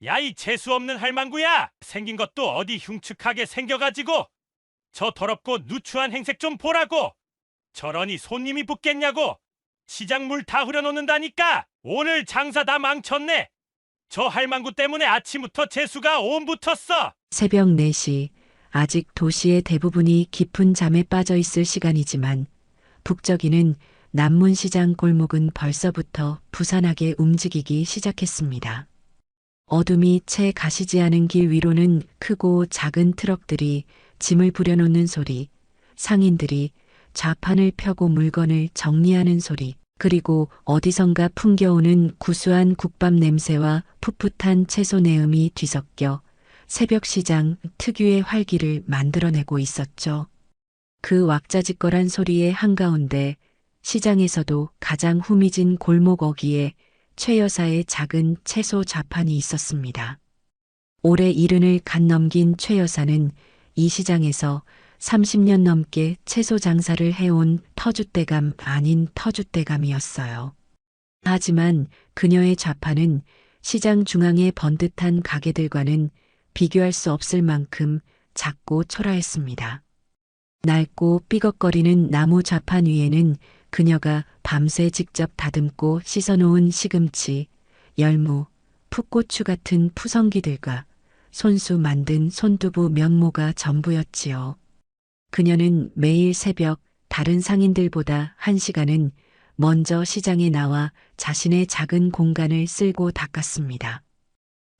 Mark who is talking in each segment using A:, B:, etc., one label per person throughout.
A: 야, 이 재수없는 할망구야! 생긴 것도 어디 흉측하게 생겨가지고 저 더럽고 누추한 행색 좀 보라고! 저러니 손님이 붙겠냐고! 시장 물 다 흐려놓는다니까! 오늘 장사 다 망쳤네! 저 할망구 때문에 아침부터 재수가 온 붙었어!
B: 새벽 4시, 아직 도시의 대부분이 깊은 잠에 빠져 있을 시간이지만 북적이는 남문시장 골목은 벌써부터 부산하게 움직이기 시작했습니다. 어둠이 채 가시지 않은 길 위로는 크고 작은 트럭들이 짐을 부려놓는 소리, 상인들이 좌판을 펴고 물건을 정리하는 소리, 그리고 어디선가 풍겨오는 구수한 국밥 냄새와 풋풋한 채소 내음이 뒤섞여 새벽 시장 특유의 활기를 만들어내고 있었죠. 그 왁자지껄한 소리의 한가운데 시장에서도 가장 후미진 골목 어귀에 최 여사의 작은 채소 좌판이 있었습니다. 올해 70을 갓 넘긴 최 여사는 이 시장에서 30년 넘게 채소 장사를 해온 터줏대감 아닌 터줏대감이었어요. 하지만 그녀의 좌판은 시장 중앙의 번듯한 가게들과는 비교할 수 없을 만큼 작고 초라했습니다. 낡고 삐걱거리는 나무 좌판 위에는 그녀가 밤새 직접 다듬고 씻어놓은 시금치, 열무, 풋고추 같은 푸성기들과 손수 만든 손두부 면모가 전부였지요. 그녀는 매일 새벽 다른 상인들보다 1시간은 먼저 시장에 나와 자신의 작은 공간을 쓸고 닦았습니다.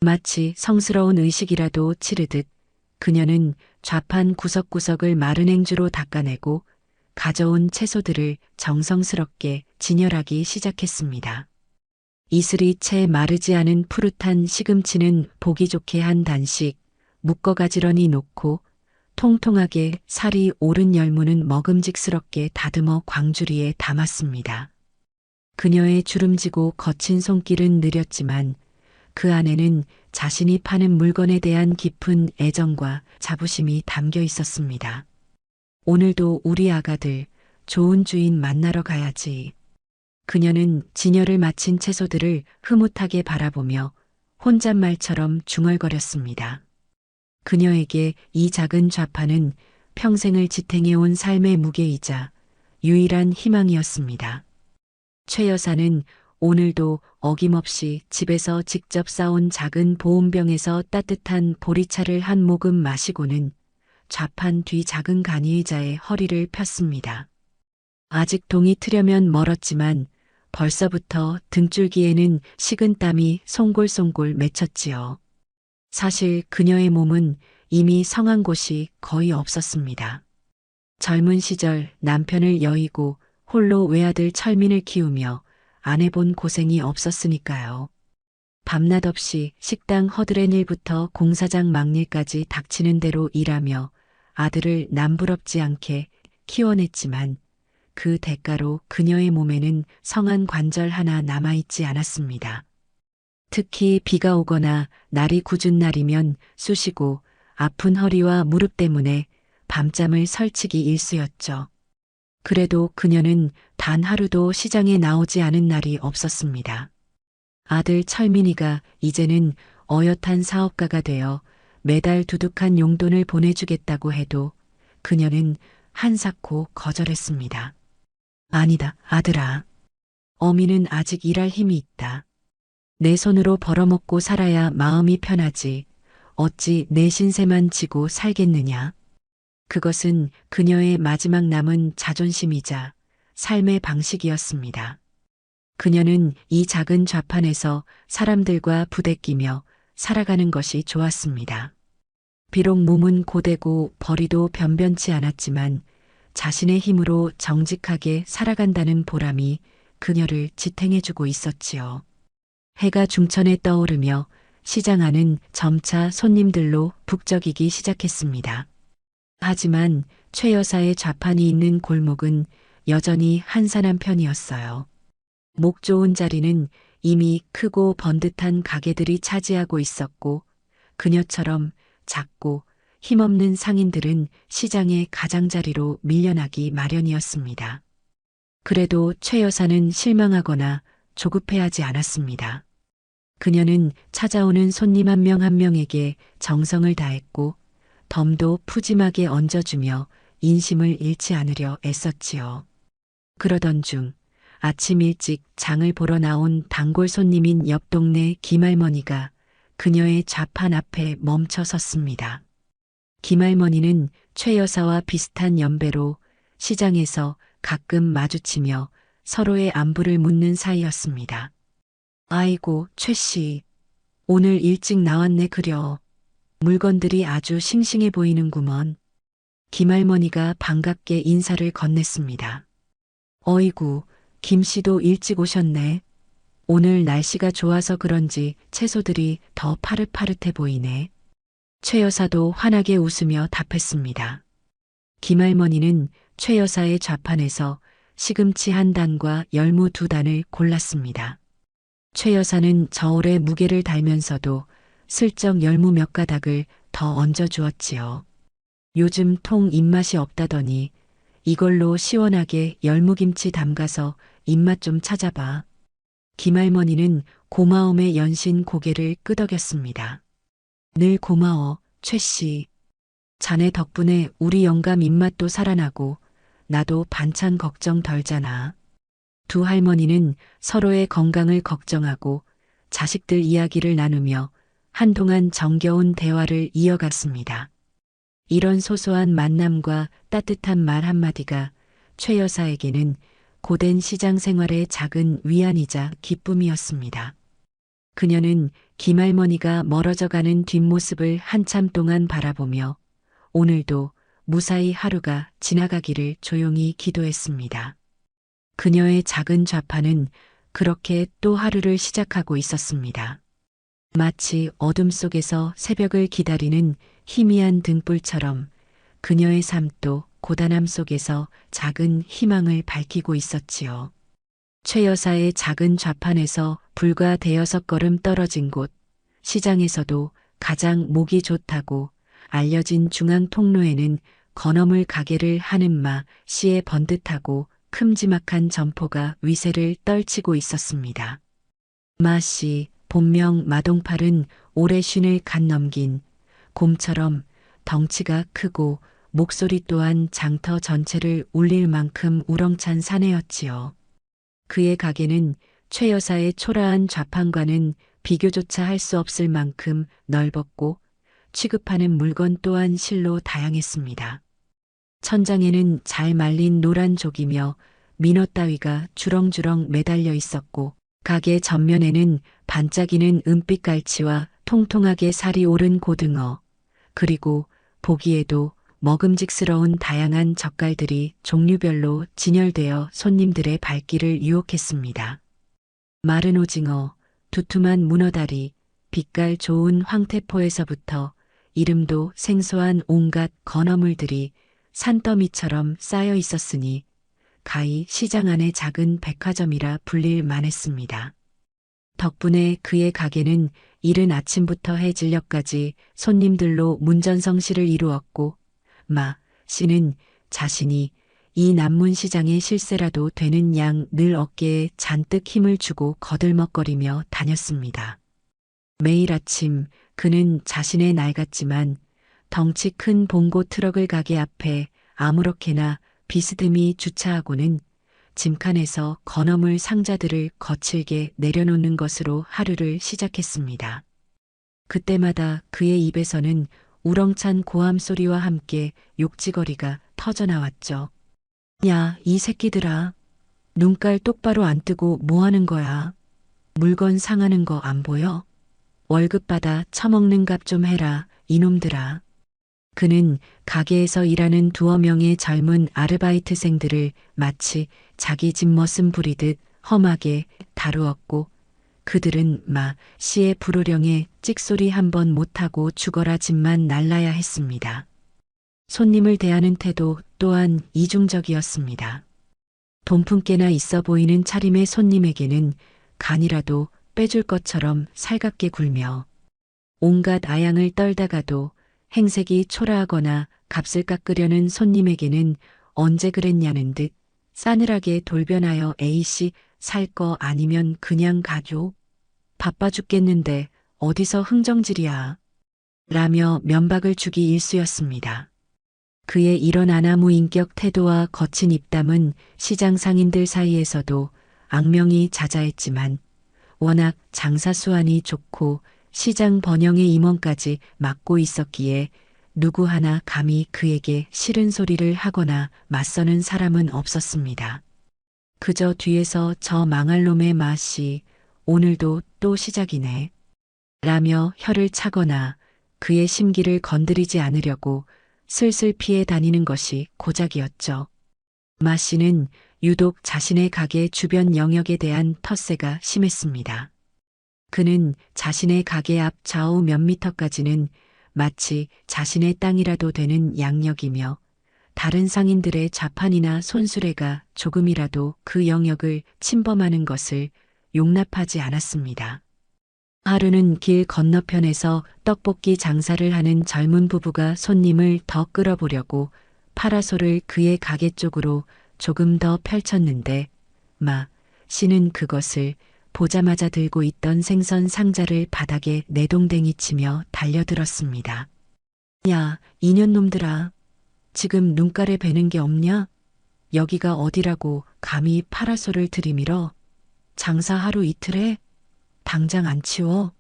B: 마치 성스러운 의식이라도 치르듯 그녀는 좌판 구석구석을 마른 행주로 닦아내고 가져온 채소들을 정성스럽게 진열하기 시작했습니다. 이슬이 채 마르지 않은 푸릇한 시금치는 보기 좋게 한 단씩 묶어 가지런히 놓고 통통하게 살이 오른 열무는 먹음직스럽게 다듬어 광주리에 담았습니다. 그녀의 주름지고 거친 손길은 느렸지만 그 안에는 자신이 파는 물건에 대한 깊은 애정과 자부심이 담겨 있었습니다. 오늘도 우리 아가들 좋은 주인 만나러 가야지. 그녀는 진열을 마친 채소들을 흐뭇하게 바라보며 혼잣말처럼 중얼거렸습니다. 그녀에게 이 작은 좌판은 평생을 지탱해온 삶의 무게이자 유일한 희망이었습니다. 최 여사는 오늘도 어김없이 집에서 직접 싸온 작은 보온병에서 따뜻한 보리차를 한 모금 마시고는 좌판 뒤 작은 간이의자에 허리를 폈습니다. 아직 동이 트려면 멀었지만 벌써부터 등줄기에는 식은 땀이 송골송골 맺혔지요. 사실 그녀의 몸은 이미 성한 곳이 거의 없었습니다. 젊은 시절 남편을 여의고 홀로 외아들 철민을 키우며 안 해본 고생이 없었으니까요. 밤낮 없이 식당 허드렛 일부터 공사장 막일까지 닥치는 대로 일하며 아들을 남부럽지 않게 키워냈지만 그 대가로 그녀의 몸에는 성한 관절 하나 남아있지 않았습니다. 특히 비가 오거나 날이 궂은 날이면 쑤시고 아픈 허리와 무릎 때문에 밤잠을 설치기 일쑤였죠. 그래도 그녀는 단 하루도 시장에 나오지 않은 날이 없었습니다. 아들 철민이가 이제는 어엿한 사업가가 되어 매달 두둑한 용돈을 보내주겠다고 해도 그녀는 한사코 거절했습니다. 아니다, 아들아. 어미는 아직 일할 힘이 있다. 내 손으로 벌어먹고 살아야 마음이 편하지. 어찌 내 신세만 지고 살겠느냐. 그것은 그녀의 마지막 남은 자존심이자 삶의 방식이었습니다. 그녀는 이 작은 좌판에서 사람들과 부대끼며 살아가는 것이 좋았습니다. 비록 몸은 고되고 벌이도 변변치 않았지만 자신의 힘으로 정직하게 살아간다는 보람이 그녀를 지탱해주고 있었지요. 해가 중천에 떠오르며 시장 안은 점차 손님들로 북적이기 시작했습니다. 하지만 최 여사의 좌판이 있는 골목은 여전히 한산한 편이었어요. 목 좋은 자리는 이미 크고 번듯한 가게들이 차지하고 있었고 그녀처럼 작고 힘없는 상인들은 시장의 가장자리로 밀려나기 마련이었습니다. 그래도 최 여사는 실망하거나 조급해하지 않았습니다. 그녀는 찾아오는 손님 한 명 한 명에게 정성을 다했고 덤도 푸짐하게 얹어주며 인심을 잃지 않으려 애썼지요. 그러던 중 아침 일찍 장을 보러 나온 단골 손님인 옆 동네 김할머니가 그녀의 좌판 앞에 멈춰 섰습니다. 김할머니는 최 여사와 비슷한 연배로 시장에서 가끔 마주치며 서로의 안부를 묻는 사이였습니다. 아이고, 최 씨. 오늘 일찍 나왔네 그려. 물건들이 아주 싱싱해 보이는구먼. 김할머니가 반갑게 인사를 건넸습니다. 어이구, 김 씨도 일찍 오셨네. 오늘 날씨가 좋아서 그런지 채소들이 더 파릇파릇해 보이네. 최 여사도 환하게 웃으며 답했습니다. 김할머니는 최 여사의 좌판에서 시금치 한 단과 열무 두 단을 골랐습니다. 최 여사는 저울에 무게를 달면서도 슬쩍 열무 몇 가닥을 더 얹어 주었지요. 요즘 통 입맛이 없다더니 이걸로 시원하게 열무김치 담가서 입맛 좀 찾아봐. 김할머니는 고마움에 연신 고개를 끄덕였습니다. 늘 고마워, 최 씨. 자네 덕분에 우리 영감 입맛도 살아나고 나도 반찬 걱정 덜잖아. 두 할머니는 서로의 건강을 걱정하고 자식들 이야기를 나누며 한동안 정겨운 대화를 이어갔습니다. 이런 소소한 만남과 따뜻한 말 한마디가 최 여사에게는 고된 시장 생활의 작은 위안이자 기쁨이었습니다. 그녀는 김할머니가 멀어져 가는 뒷모습을 한참 동안 바라보며 오늘도 무사히 하루가 지나가기를 조용히 기도했습니다. 그녀의 작은 좌판은 그렇게 또 하루를 시작하고 있었습니다. 마치 어둠 속에서 새벽을 기다리는 희미한 등불처럼 그녀의 삶도 고단함 속에서 작은 희망을 밝히고 있었지요. 최 여사의 작은 좌판에서 불과 대여섯 걸음 떨어진 곳, 시장에서도 가장 목이 좋다고 알려진 중앙 통로에는 건어물 가게를 하는 마 씨의 번듯하고 큼지막한 점포가 위세를 떨치고 있었습니다. 마 씨, 본명 마동팔은 올해 쉰을 갓 넘긴 곰처럼 덩치가 크고 목소리 또한 장터 전체를 울릴 만큼 우렁찬 사내였지요. 그의 가게는 최 여사의 초라한 좌판과는 비교조차 할 수 없을 만큼 넓었고 취급하는 물건 또한 실로 다양했습니다. 천장에는 잘 말린 노란 족이며 민어 따위가 주렁주렁 매달려 있었고 가게 전면에는 반짝이는 은빛 갈치와 통통하게 살이 오른 고등어, 그리고 보기에도 먹음직스러운 다양한 젓갈들이 종류별로 진열되어 손님들의 발길을 유혹했습니다. 마른 오징어, 두툼한 문어다리, 빛깔 좋은 황태포에서부터 이름도 생소한 온갖 건어물들이 산더미처럼 쌓여 있었으니 가히 시장 안의 작은 백화점이라 불릴 만했습니다. 덕분에 그의 가게는 이른 아침부터 해질녘까지 손님들로 문전성시를 이루었고 마 씨는 자신이 이 난문시장의 실세라도 되는 양 늘 어깨에 잔뜩 힘을 주고 거들먹거리며 다녔습니다. 매일 아침 그는 자신의 낡았지만 덩치 큰 봉고 트럭을 가게 앞에 아무렇게나 비스듬히 주차하고는 짐칸에서 건어물 상자들을 거칠게 내려놓는 것으로 하루를 시작했습니다. 그때마다 그의 입에서는 우렁찬 고함 소리와 함께 욕지거리가 터져나왔죠. 야, 이 새끼들아. 눈깔 똑바로 안 뜨고 뭐 하는 거야? 물건 상하는 거 안 보여? 월급 받아 처먹는 값 좀 해라, 이놈들아. 그는 가게에서 일하는 두어 명의 젊은 아르바이트생들을 마치 자기 집 머슴 부리듯 험하게 다루었고 그들은 마 씨의 불호령에 찍소리 한번 못하고 죽어라 집만 날라야 했습니다. 손님을 대하는 태도 또한 이중적이었습니다. 돈푼께나 있어 보이는 차림의 손님에게는 간이라도 빼줄 것처럼 살갑게 굴며 온갖 아양을 떨다가도 행색이 초라하거나 값을 깎으려는 손님에게는 언제 그랬냐는 듯 싸늘하게 돌변하여 A씨 살 거 아니면 그냥 가죠. 바빠 죽겠는데 어디서 흥정질이야. 라며 면박을 주기 일쑤였습니다. 그의 이런 아나무인격 태도와 거친 입담은 시장 상인들 사이에서도 악명이 자자했지만 워낙 장사 수완이 좋고 시장 번영의 임원까지 맡고 있었기에 누구 하나 감히 그에게 싫은 소리를 하거나 맞서는 사람은 없었습니다. 그저 뒤에서 저 망할 놈의 맛이 오늘도 또 시작이네. 라며 혀를 차거나 그의 심기를 건드리지 않으려고 슬슬 피해 다니는 것이 고작이었죠. 마 씨는 유독 자신의 가게 주변 영역에 대한 텃세가 심했습니다. 그는 자신의 가게 앞 좌우 몇 미터까지는 마치 자신의 땅이라도 되는 양력이며 다른 상인들의 좌판이나 손수레가 조금이라도 그 영역을 침범하는 것을 용납하지 않았습니다. 하루는 길 건너편에서 떡볶이 장사를 하는 젊은 부부가 손님을 더 끌어보려고 파라솔을 그의 가게 쪽으로 조금 더 펼쳤는데 마 씨는 그것을 보자마자 들고 있던 생선 상자를 바닥에 내동댕이 치며 달려들었습니다. 야, 이년놈들아. 지금 눈가래 베는 게 없냐? 여기가 어디라고 감히 파라솔을 들이밀어? 장사 하루 이틀에? 당장 안 치워?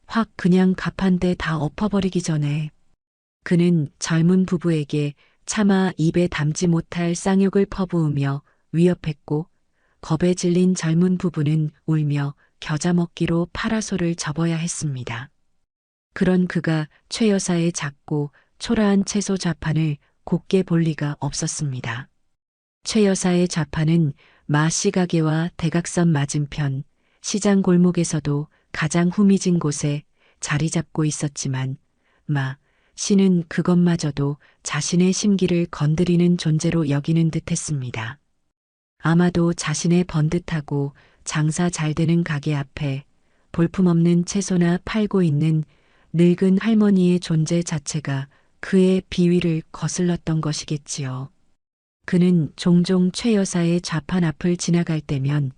B: 확 그냥 가판대 다 엎어버리기 전에. 그는 젊은 부부에게 차마 입에 담지 못할 쌍욕을 퍼부으며 위협했고 겁에 질린 젊은 부부는 울며 겨자 먹기로 파라솔을 접어야 했습니다. 그런 그가 최 여사의 작고 초라한 채소 좌판을 곱게 볼 리가 없었습니다. 최 여사의 좌판은 마씨 가게와 대각선 맞은편 시장 골목에서도 가장 후미진 곳에 자리 잡고 있었지만 마 씨는 그것마저도 자신의 심기를 건드리는 존재로 여기는 듯했습니다. 아마도 자신의 번듯하고 장사 잘 되는 가게 앞에 볼품없는 채소나 팔고 있는 늙은 할머니의 존재 자체가 그의 비위를 거슬렀던 것이겠지요. 그는 종종 최 여사의 좌판 앞을 지나갈 때면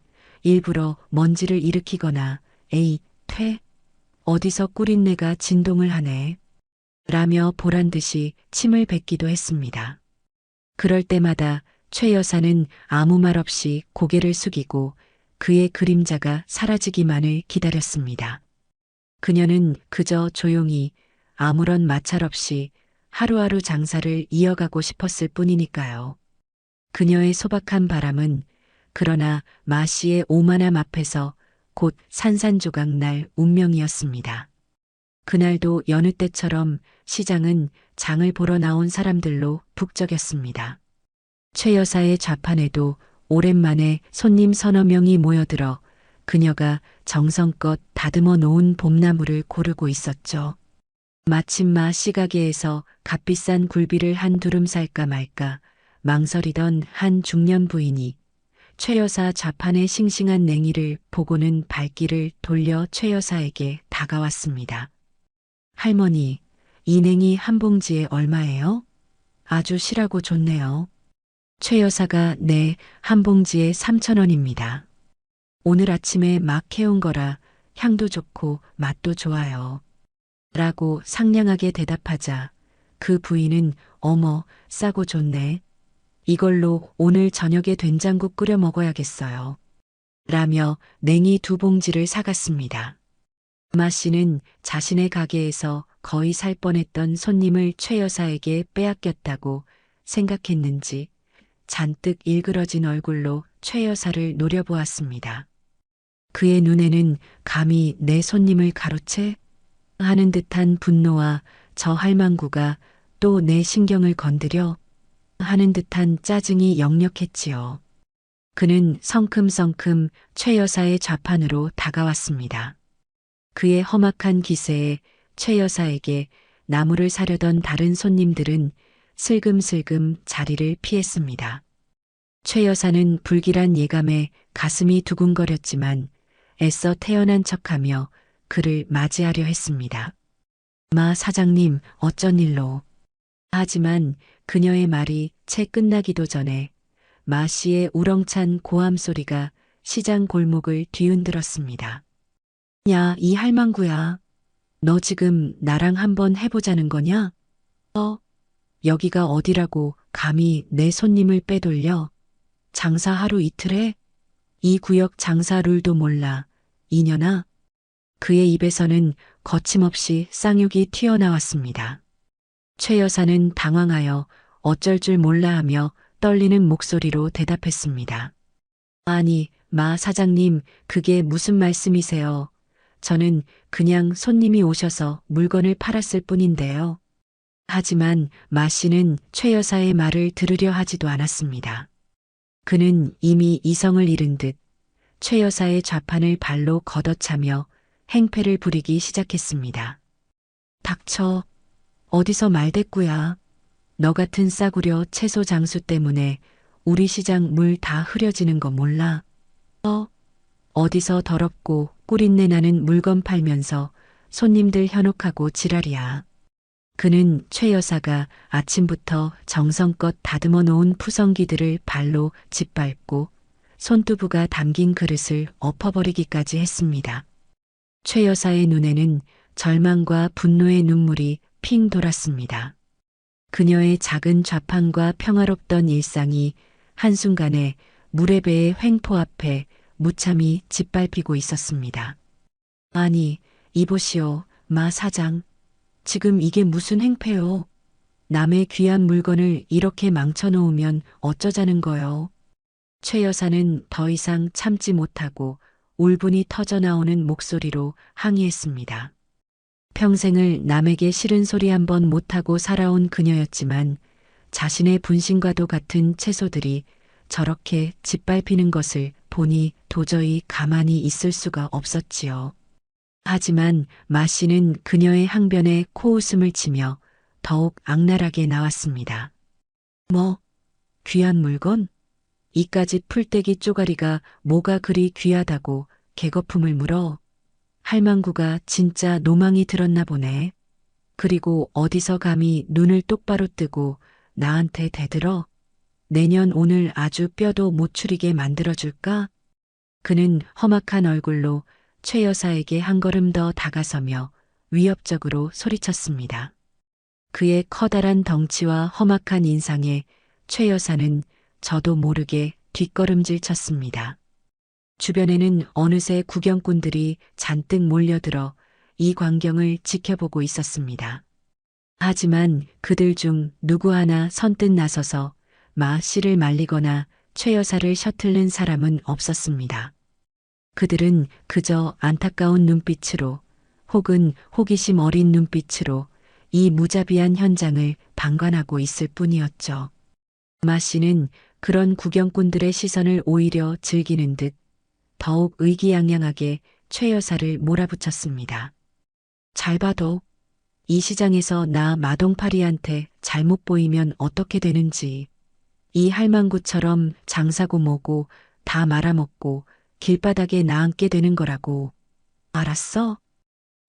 B: 일부러 먼지를 일으키거나 에이, 퇴? 어디서 꿀인내가 진동을 하네. 라며 보란듯이 침을 뱉기도 했습니다. 그럴 때마다 최 여사는 아무 말 없이 고개를 숙이고 그의 그림자가 사라지기만을 기다렸습니다. 그녀는 그저 조용히 아무런 마찰 없이 하루하루 장사를 이어가고 싶었을 뿐이니까요. 그녀의 소박한 바람은 그러나 마 씨의 오만함 앞에서 곧 산산조각 날 운명이었습니다. 그날도 여느 때처럼 시장은 장을 보러 나온 사람들로 북적였습니다. 최 여사의 좌판에도 오랜만에 손님 서너 명이 모여들어 그녀가 정성껏 다듬어 놓은 봄나물을 고르고 있었죠. 마침 마 씨 가게에서 값비싼 굴비를 한 두름 살까 말까 망설이던 한 중년 부인이 최 여사 좌판의 싱싱한 냉이를 보고는 발길을 돌려 최 여사에게 다가왔습니다. 할머니, 이 냉이 한 봉지에 얼마예요? 아주 실하고 좋네요. 최 여사가 네, 한 봉지에 3,000원입니다. 오늘 아침에 막 해온 거라 향도 좋고 맛도 좋아요. 라고 상냥하게 대답하자 그 부인은 어머, 싸고 좋네. 이걸로 오늘 저녁에 된장국 끓여 먹어야겠어요. 라며 냉이 2봉지를 사갔습니다. 마 씨는 자신의 가게에서 거의 살 뻔했던 손님을 최 여사에게 빼앗겼다고 생각했는지 잔뜩 일그러진 얼굴로 최 여사를 노려보았습니다. 그의 눈에는 감히 내 손님을 가로채? 하는 듯한 분노와 저 할망구가 또 내 신경을 건드려? 하는 듯한 짜증이 역력했지요. 그는 성큼성큼 최 여사의 좌판으로 다가왔습니다. 그의 험악한 기세에 최 여사에게 나무를 사려던 다른 손님들은 슬금슬금 자리를 피했습니다. 최 여사는 불길한 예감에 가슴이 두근거렸지만 애써 태연한 척하며 그를 맞이하려 했습니다. 마 사장님, 어쩐 일로? 하지만 그녀의 말이 채 끝나기도 전에 마 씨의 우렁찬 고함 소리가 시장 골목을 뒤흔들었습니다. 야, 이 할망구야. 너 지금 나랑 한번 해보자는 거냐? 여기가 어디라고 감히 내 손님을 빼돌려? 장사 하루 이틀에? 이 구역 장사 룰도 몰라. 이년아. 그의 입에서는 거침없이 쌍욕이 튀어나왔습니다. 최 여사는 당황하여 어쩔 줄 몰라 하며 떨리는 목소리로 대답했습니다. 아니, 마 사장님, 그게 무슨 말씀이세요? 저는 그냥 손님이 오셔서 물건을 팔았을 뿐인데요. 하지만 마 씨는 최 여사의 말을 들으려 하지도 않았습니다. 그는 이미 이성을 잃은 듯 최 여사의 좌판을 발로 걷어차며 행패를 부리기 시작했습니다. 닥쳐. 어디서 말대꾸야. 너 같은 싸구려 채소 장수 때문에 우리 시장 물 다 흐려지는 거 몰라? 어디서 더럽고 꿀인내 나는 물건 팔면서 손님들 현혹하고 지랄이야. 그는 최 여사가 아침부터 정성껏 다듬어 놓은 푸성기들을 발로 짓밟고 손두부가 담긴 그릇을 엎어버리기까지 했습니다. 최 여사의 눈에는 절망과 분노의 눈물이 핑 돌았습니다. 그녀의 작은 좌판과 평화롭던 일상이 한순간에 물의 배의 횡포 앞에 무참히 짓밟히고 있었습니다. 아니, 이보시오, 마 사장. 지금 이게 무슨 행패요? 남의 귀한 물건을 이렇게 망쳐놓으면 어쩌자는 거요? 최 여사는 더 이상 참지 못하고 울분이 터져나오는 목소리로 항의했습니다. 평생을 남에게 싫은 소리 한 번 못하고 살아온 그녀였지만 자신의 분신과도 같은 채소들이 저렇게 짓밟히는 것을 보니 도저히 가만히 있을 수가 없었지요. 하지만 마 씨는 그녀의 항변에 코웃음을 치며 더욱 악랄하게 나왔습니다. 뭐, 귀한 물건? 이까짓 풀떼기 쪼가리가 뭐가 그리 귀하다고 개거품을 물어? 할망구가 진짜 노망이 들었나 보네. 그리고 어디서 감히 눈을 똑바로 뜨고 나한테 대들어? 내년 오늘 아주 뼈도 못 추리게 만들어줄까? 그는 험악한 얼굴로 최 여사에게 한 걸음 더 다가서며 위협적으로 소리쳤습니다. 그의 커다란 덩치와 험악한 인상에 최 여사는 저도 모르게 뒷걸음질 쳤습니다. 주변에는 어느새 구경꾼들이 잔뜩 몰려들어 이 광경을 지켜보고 있었습니다. 하지만 그들 중 누구 하나 선뜻 나서서 마 씨를 말리거나 최 여사를 셔틀는 사람은 없었습니다. 그들은 그저 안타까운 눈빛으로 혹은 호기심 어린 눈빛으로 이 무자비한 현장을 방관하고 있을 뿐이었죠. 마 씨는 그런 구경꾼들의 시선을 오히려 즐기는 듯 더욱 의기양양하게 최 여사를 몰아붙였습니다. 잘 봐도 이 시장에서 나 마동파리한테 잘못 보이면 어떻게 되는지. 이 할망구처럼 장사고 뭐고 다 말아먹고 길바닥에 나앉게 되는 거라고. 알았어?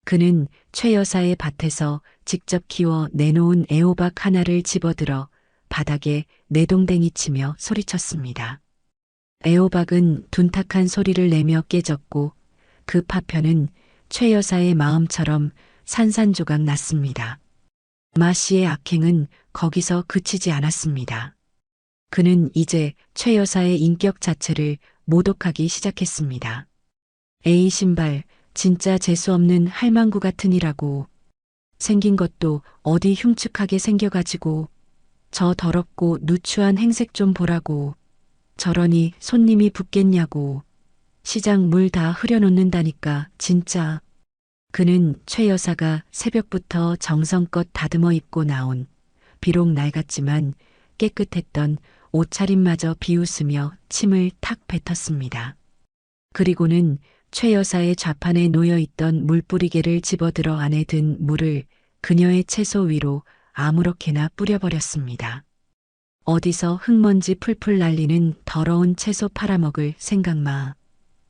B: 그는 최 여사의 밭에서 직접 키워 내놓은 애호박 하나를 집어들어 바닥에 내동댕이 치며 소리쳤습니다. 애호박은 둔탁한 소리를 내며 깨졌고 그 파편은 최 여사의 마음처럼 산산조각 났습니다. 마 씨의 악행은 거기서 그치지 않았습니다. 그는 이제 최 여사의 인격 자체를 모독하기 시작했습니다. 에이 신발, 진짜 재수없는 할망구 같으니라고. 생긴 것도 어디 흉측하게 생겨가지고 저 더럽고 누추한 행색 좀 보라고. 저러니 손님이 붙겠냐고. 시장 물 다 흐려놓는다니까 진짜. 그는 최 여사가 새벽부터 정성껏 다듬어 입고 나온 비록 낡았지만 깨끗했던 옷차림마저 비웃으며 침을 탁 뱉었습니다. 그리고는 최 여사의 좌판에 놓여있던 물뿌리개를 집어들어 안에 든 물을 그녀의 채소 위로 아무렇게나 뿌려버렸습니다. 어디서 흙먼지 풀풀 날리는 더러운 채소 팔아먹을 생각 마.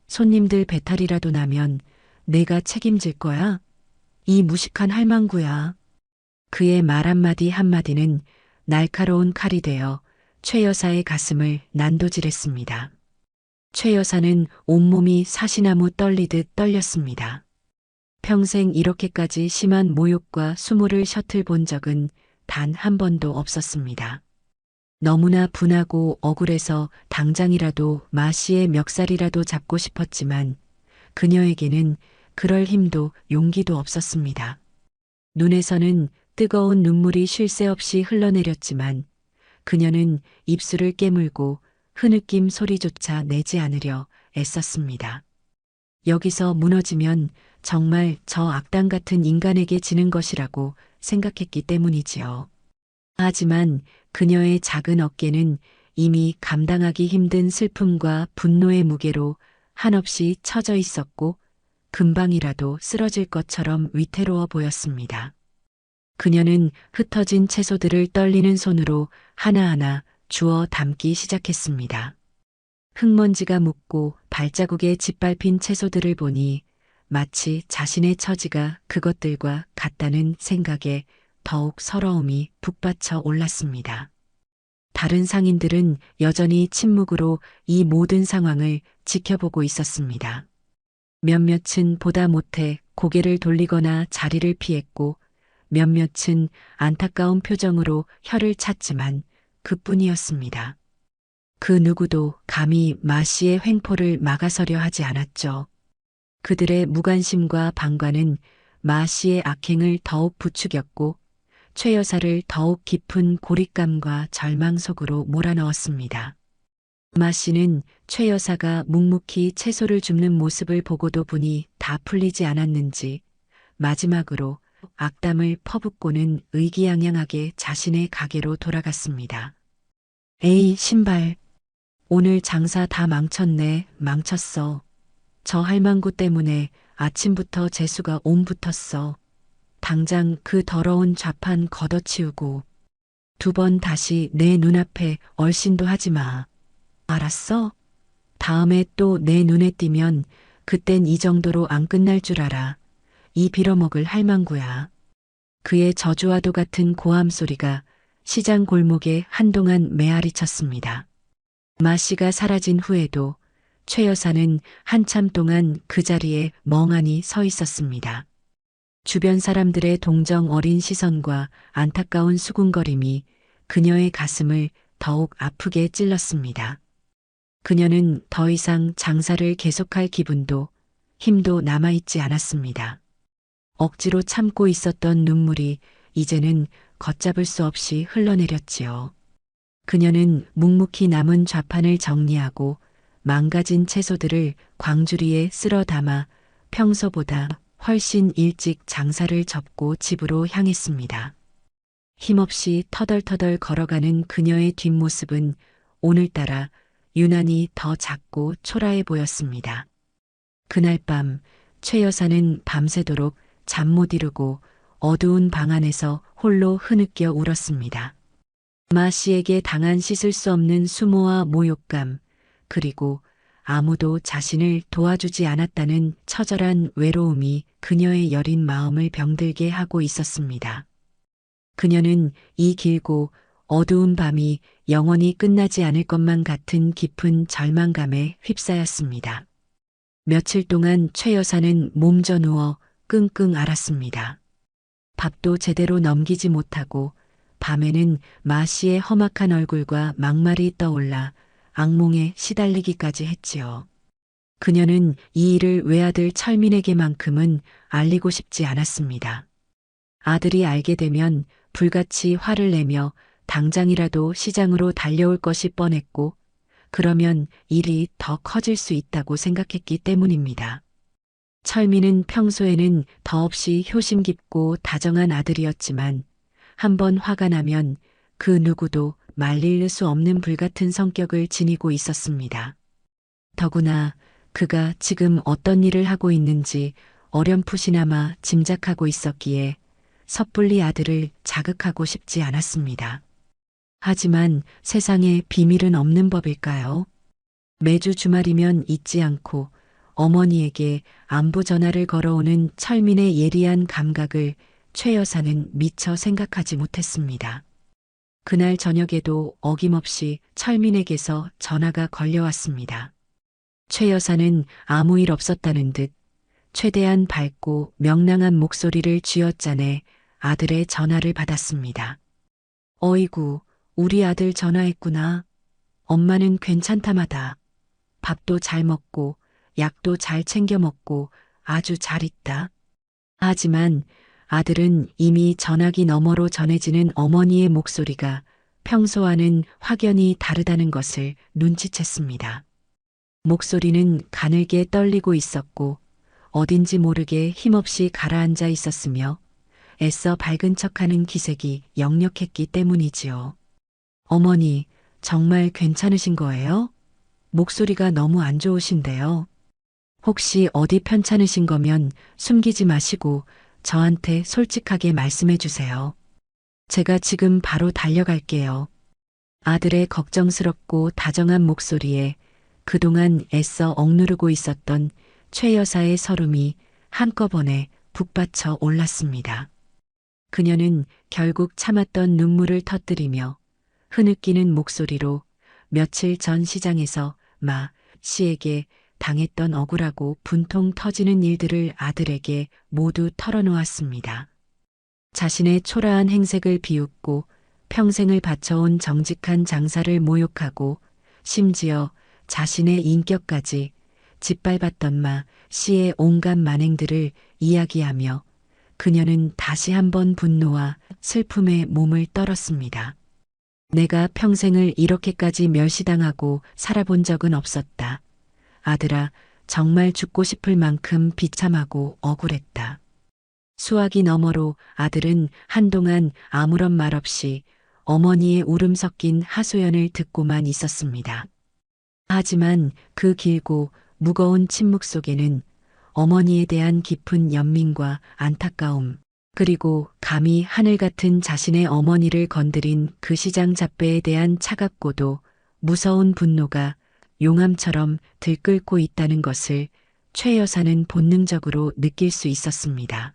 B: 손님들 배탈이라도 나면 내가 책임질 거야. 이 무식한 할망구야. 그의 말 한마디 한마디는 날카로운 칼이 되어 최 여사의 가슴을 난도질했습니다. 최 여사는 온몸이 사시나무 떨리듯 떨렸습니다. 평생 이렇게까지 심한 모욕과 수모를 셔틀 본 적은 단 한 번도 없었습니다. 너무나 분하고 억울해서 당장이라도 마 씨의 멱살이라도 잡고 싶었지만 그녀에게는 그럴 힘도 용기도 없었습니다. 눈에서는 뜨거운 눈물이 쉴 새 없이 흘러내렸지만 그녀는 입술을 깨물고 흐느낌 소리조차 내지 않으려 애썼습니다. 여기서 무너지면 정말 저 악당 같은 인간에게 지는 것이라고 생각했기 때문이지요. 하지만 그녀의 작은 어깨는 이미 감당하기 힘든 슬픔과 분노의 무게로 한없이 처져 있었고 금방이라도 쓰러질 것처럼 위태로워 보였습니다. 그녀는 흩어진 채소들을 떨리는 손으로 하나하나 주워 담기 시작했습니다. 흙먼지가 묻고 발자국에 짓밟힌 채소들을 보니 마치 자신의 처지가 그것들과 같다는 생각에 더욱 서러움이 북받쳐 올랐습니다. 다른 상인들은 여전히 침묵으로 이 모든 상황을 지켜보고 있었습니다. 몇몇은 보다 못해 고개를 돌리거나 자리를 피했고 몇몇은 안타까운 표정으로 혀를 찼지만 그뿐이었습니다. 그 누구도 감히 마 씨의 횡포를 막아서려 하지 않았죠. 그들의 무관심과 방관은 마 씨의 악행을 더욱 부추겼고 최 여사를 더욱 깊은 고립감과 절망 속으로 몰아넣었습니다. 마 씨는 최 여사가 묵묵히 채소를 줍는 모습을 보고도 분이 다 풀리지 않았는지 마지막으로 악담을 퍼붓고는 의기양양하게 자신의 가게로 돌아갔습니다. 에이, 신발. 오늘 장사 다 망쳤네, 망쳤어. 저 할망구 때문에 아침부터 재수가 옴붙었어. 당장 그 더러운 좌판 걷어치우고 2번 다시 내 눈앞에 얼씬도 하지 마. 알았어? 다음에 또 내 눈에 띄면 그땐 이 정도로 안 끝날 줄 알아. 이 빌어먹을 할망구야. 그의 저주와도 같은 고함 소리가 시장 골목에 한동안 메아리 쳤습니다. 마 씨가 사라진 후에도 최 여사는 한참 동안 그 자리에 멍하니 서 있었습니다. 주변 사람들의 동정 어린 시선과 안타까운 수군거림이 그녀의 가슴을 더욱 아프게 찔렀습니다. 그녀는 더 이상 장사를 계속할 기분도 힘도 남아있지 않았습니다. 억지로 참고 있었던 눈물이 이제는 걷잡을 수 없이 흘러내렸지요. 그녀는 묵묵히 남은 좌판을 정리하고 망가진 채소들을 광주리에 쓸어 담아 평소보다 훨씬 일찍 장사를 접고 집으로 향했습니다. 힘없이 터덜터덜 걸어가는 그녀의 뒷모습은 오늘따라 유난히 더 작고 초라해 보였습니다. 그날 밤 최 여사는 밤새도록 잠 못 이루고 어두운 방 안에서 홀로 흐느껴 울었습니다. 마 씨에게 당한 씻을 수 없는 수모와 모욕감, 그리고 아무도 자신을 도와주지 않았다는 처절한 외로움이 그녀의 여린 마음을 병들게 하고 있었습니다. 그녀는 이 길고 어두운 밤이 영원히 끝나지 않을 것만 같은 깊은 절망감에 휩싸였습니다. 며칠 동안 최 여사는 몸져 누워 끙끙 앓았습니다. 밥도 제대로 넘기지 못하고 밤에는 마 씨의 험악한 얼굴과 막말이 떠올라 악몽에 시달리기까지 했지요. 그녀는 이 일을 외아들 철민에게만큼은 알리고 싶지 않았습니다. 아들이 알게 되면 불같이 화를 내며 당장이라도 시장으로 달려올 것이 뻔했고 그러면 일이 더 커질 수 있다고 생각했기 때문입니다. 철민은 평소에는 더없이 효심 깊고 다정한 아들이었지만 한번 화가 나면 그 누구도 말릴 수 없는 불같은 성격을 지니고 있었습니다. 더구나 그가 지금 어떤 일을 하고 있는지 어렴풋이나마 짐작하고 있었기에 섣불리 아들을 자극하고 싶지 않았습니다. 하지만 세상에 비밀은 없는 법일까요? 매주 주말이면 잊지 않고 어머니에게 안부 전화를 걸어오는 철민의 예리한 감각을 최 여사는 미처 생각하지 못했습니다. 그날 저녁에도 어김없이 철민에게서 전화가 걸려왔습니다. 최 여사는 아무 일 없었다는 듯 최대한 밝고 명랑한 목소리를 쥐어짜내 아들의 전화를 받았습니다. 어이구, 우리 아들 전화했구나. 엄마는 괜찮다마다. 밥도 잘 먹고 약도 잘 챙겨 먹고 아주 잘 있다. 하지만 아들은 이미 전화기 너머로 전해지는 어머니의 목소리가 평소와는 확연히 다르다는 것을 눈치챘습니다. 목소리는 가늘게 떨리고 있었고 어딘지 모르게 힘없이 가라앉아 있었으며 애써 밝은 척하는 기색이 역력했기 때문이지요. 어머니, 정말 괜찮으신 거예요? 목소리가 너무 안 좋으신데요. 혹시 어디 편찮으신 거면 숨기지 마시고 저한테 솔직하게 말씀해 주세요. 제가 지금 바로 달려갈게요. 아들의 걱정스럽고 다정한 목소리에 그동안 애써 억누르고 있었던 최 여사의 설움이 한꺼번에 북받쳐 올랐습니다. 그녀는 결국 참았던 눈물을 터뜨리며 흐느끼는 목소리로 며칠 전 시장에서 마 씨에게 당했던 억울하고 분통 터지는 일들을 아들에게 모두 털어놓았습니다. 자신의 초라한 행색을 비웃고 평생을 바쳐온 정직한 장사를 모욕하고 심지어 자신의 인격까지 짓밟았던 마 씨의 온갖 만행들을 이야기하며 그녀는 다시 한번 분노와 슬픔에 몸을 떨었습니다. 내가 평생을 이렇게까지 멸시당하고 살아본 적은 없었다. 아들아, 정말 죽고 싶을 만큼 비참하고 억울했다. 수화기 너머로 아들은 한동안 아무런 말 없이 어머니의 울음 섞인 하소연을 듣고만 있었습니다. 하지만 그 길고 무거운 침묵 속에는 어머니에 대한 깊은 연민과 안타까움, 그리고 감히 하늘 같은 자신의 어머니를 건드린 그 시장 잡배에 대한 차갑고도 무서운 분노가 용암처럼 들끓고 있다는 것을 최 여사는 본능적으로 느낄 수 있었습니다.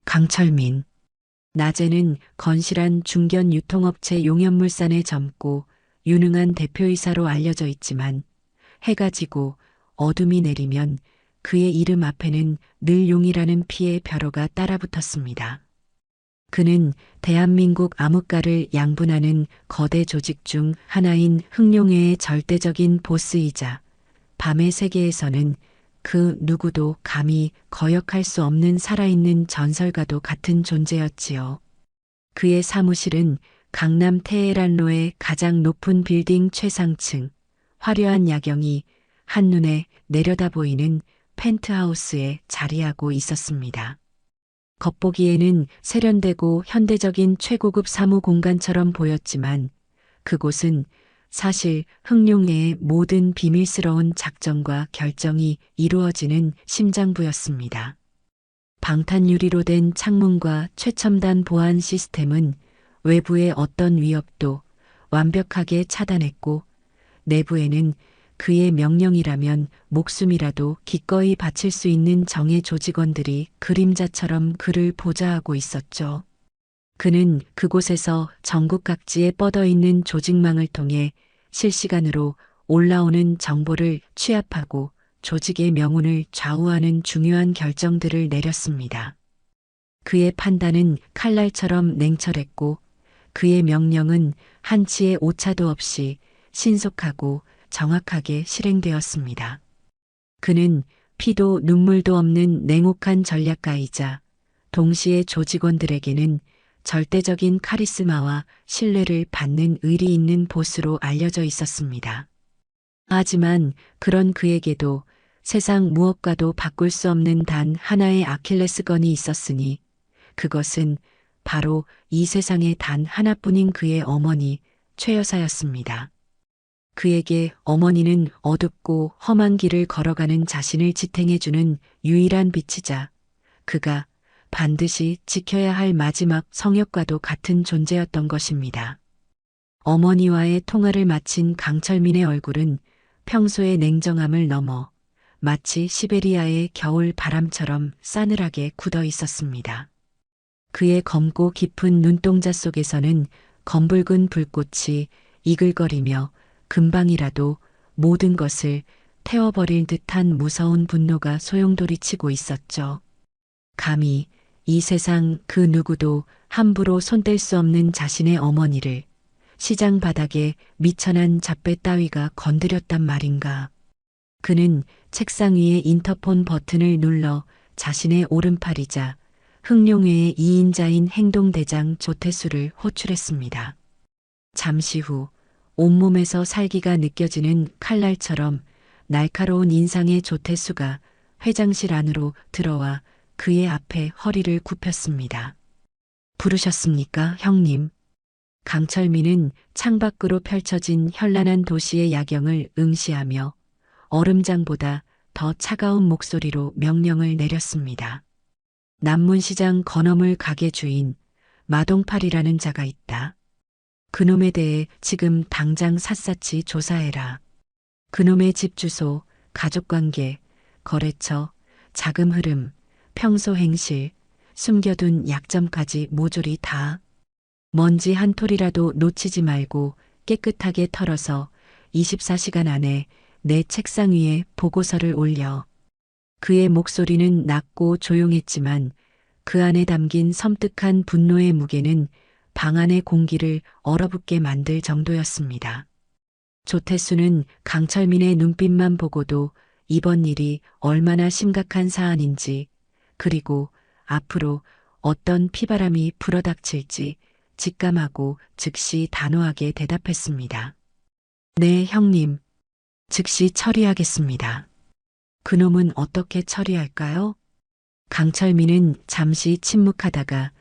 B: 강철민. 낮에는 건실한 중견 유통업체 용현물산에 젊고 유능한 대표이사로 알려져 있지만 해가 지고 어둠이 내리면 그의 이름 앞에는 늘 용이라는 피의 벼로가 따라붙었습니다. 그는 대한민국 암흑가를 양분하는 거대 조직 중 하나인 흑룡회의 절대적인 보스이자 밤의 세계에서는 그 누구도 감히 거역할 수 없는 살아있는 전설과도 같은 존재였지요. 그의 사무실은 강남 테헤란로의 가장 높은 빌딩 최상층, 화려한 야경이 한눈에 내려다 보이는 펜트하우스에 자리하고 있었습니다. 겉보기에는 세련되고 현대적인 최고급 사무 공간처럼 보였지만 그곳은 사실 흑룡회의 모든 비밀스러운 작전과 결정이 이루어지는 심장부였습니다. 방탄유리로 된 창문과 최첨단 보안 시스템은 외부의 어떤 위협도 완벽하게 차단했고 내부에는 그의 명령이라면 목숨이라도 기꺼이 바칠 수 있는 정예 조직원들이 그림자처럼 그를 보좌하고 있었죠. 그는 그곳에서 전국 각지에 뻗어있는 조직망을 통해 실시간으로 올라오는 정보를 취합하고 조직의 명운을 좌우하는 중요한 결정들을 내렸습니다. 그의 판단은 칼날처럼 냉철했고 그의 명령은 한치의 오차도 없이 신속하고 정확하게 실행되었습니다. 그는 피도 눈물도 없는 냉혹한 전략가이자 동시에 조직원들에게는 절대적인 카리스마와 신뢰를 받는 의리 있는 보스로 알려져 있었습니다. 하지만 그런 그에게도 세상 무엇과도 바꿀 수 없는 단 하나의 아킬레스건이 있었으니 그것은 바로 이 세상에 단 하나뿐인 그의 어머니 최 여사였습니다. 그에게 어머니는 어둡고 험한 길을 걸어가는 자신을 지탱해주는 유일한 빛이자 그가 반드시 지켜야 할 마지막 성역과도 같은 존재였던 것입니다. 어머니와의 통화를 마친 강철민의 얼굴은 평소의 냉정함을 넘어 마치 시베리아의 겨울 바람처럼 싸늘하게 굳어 있었습니다. 그의 검고 깊은 눈동자 속에서는 검붉은 불꽃이 이글거리며 금방이라도 모든 것을 태워버릴 듯한 무서운 분노가 소용돌이치고 있었죠. 감히 이 세상 그 누구도 함부로 손댈 수 없는 자신의 어머니를 시장 바닥에 미천한 잡배 따위가 건드렸단 말인가. 그는 책상 위에 인터폰 버튼을 눌러 자신의 오른팔이자 흥룡회의 2인자인 행동대장 조태수를 호출했습니다. 잠시 후 온몸에서 살기가 느껴지는 칼날처럼 날카로운 인상의 조태수가 회장실 안으로 들어와 그의 앞에 허리를 굽혔습니다. 부르셨습니까, 형님? 강철민은 창밖으로 펼쳐진 현란한 도시의 야경을 응시하며 얼음장보다 더 차가운 목소리로 명령을 내렸습니다. 남문시장 건어물 가게 주인 마동팔이라는 자가 있다. 그놈에 대해 지금 당장 샅샅이 조사해라. 그놈의 집 주소, 가족관계, 거래처, 자금 흐름, 평소 행실, 숨겨둔 약점까지 모조리 다. 먼지 한 톨이라도 놓치지 말고 깨끗하게 털어서 24시간 안에 내 책상 위에 보고서를 올려. 그의 목소리는 낮고 조용했지만 그 안에 담긴 섬뜩한 분노의 무게는 방 안의 공기를 얼어붙게 만들 정도였습니다. 조태수는 강철민의 눈빛만 보고도 이번 일이 얼마나 심각한 사안인지, 그리고 앞으로 어떤 피바람이 불어닥칠지 직감하고 즉시 단호하게 대답했습니다. 네, 형님. 즉시 처리하겠습니다. 그놈은 어떻게 처리할까요? 강철민은 잠시 침묵하다가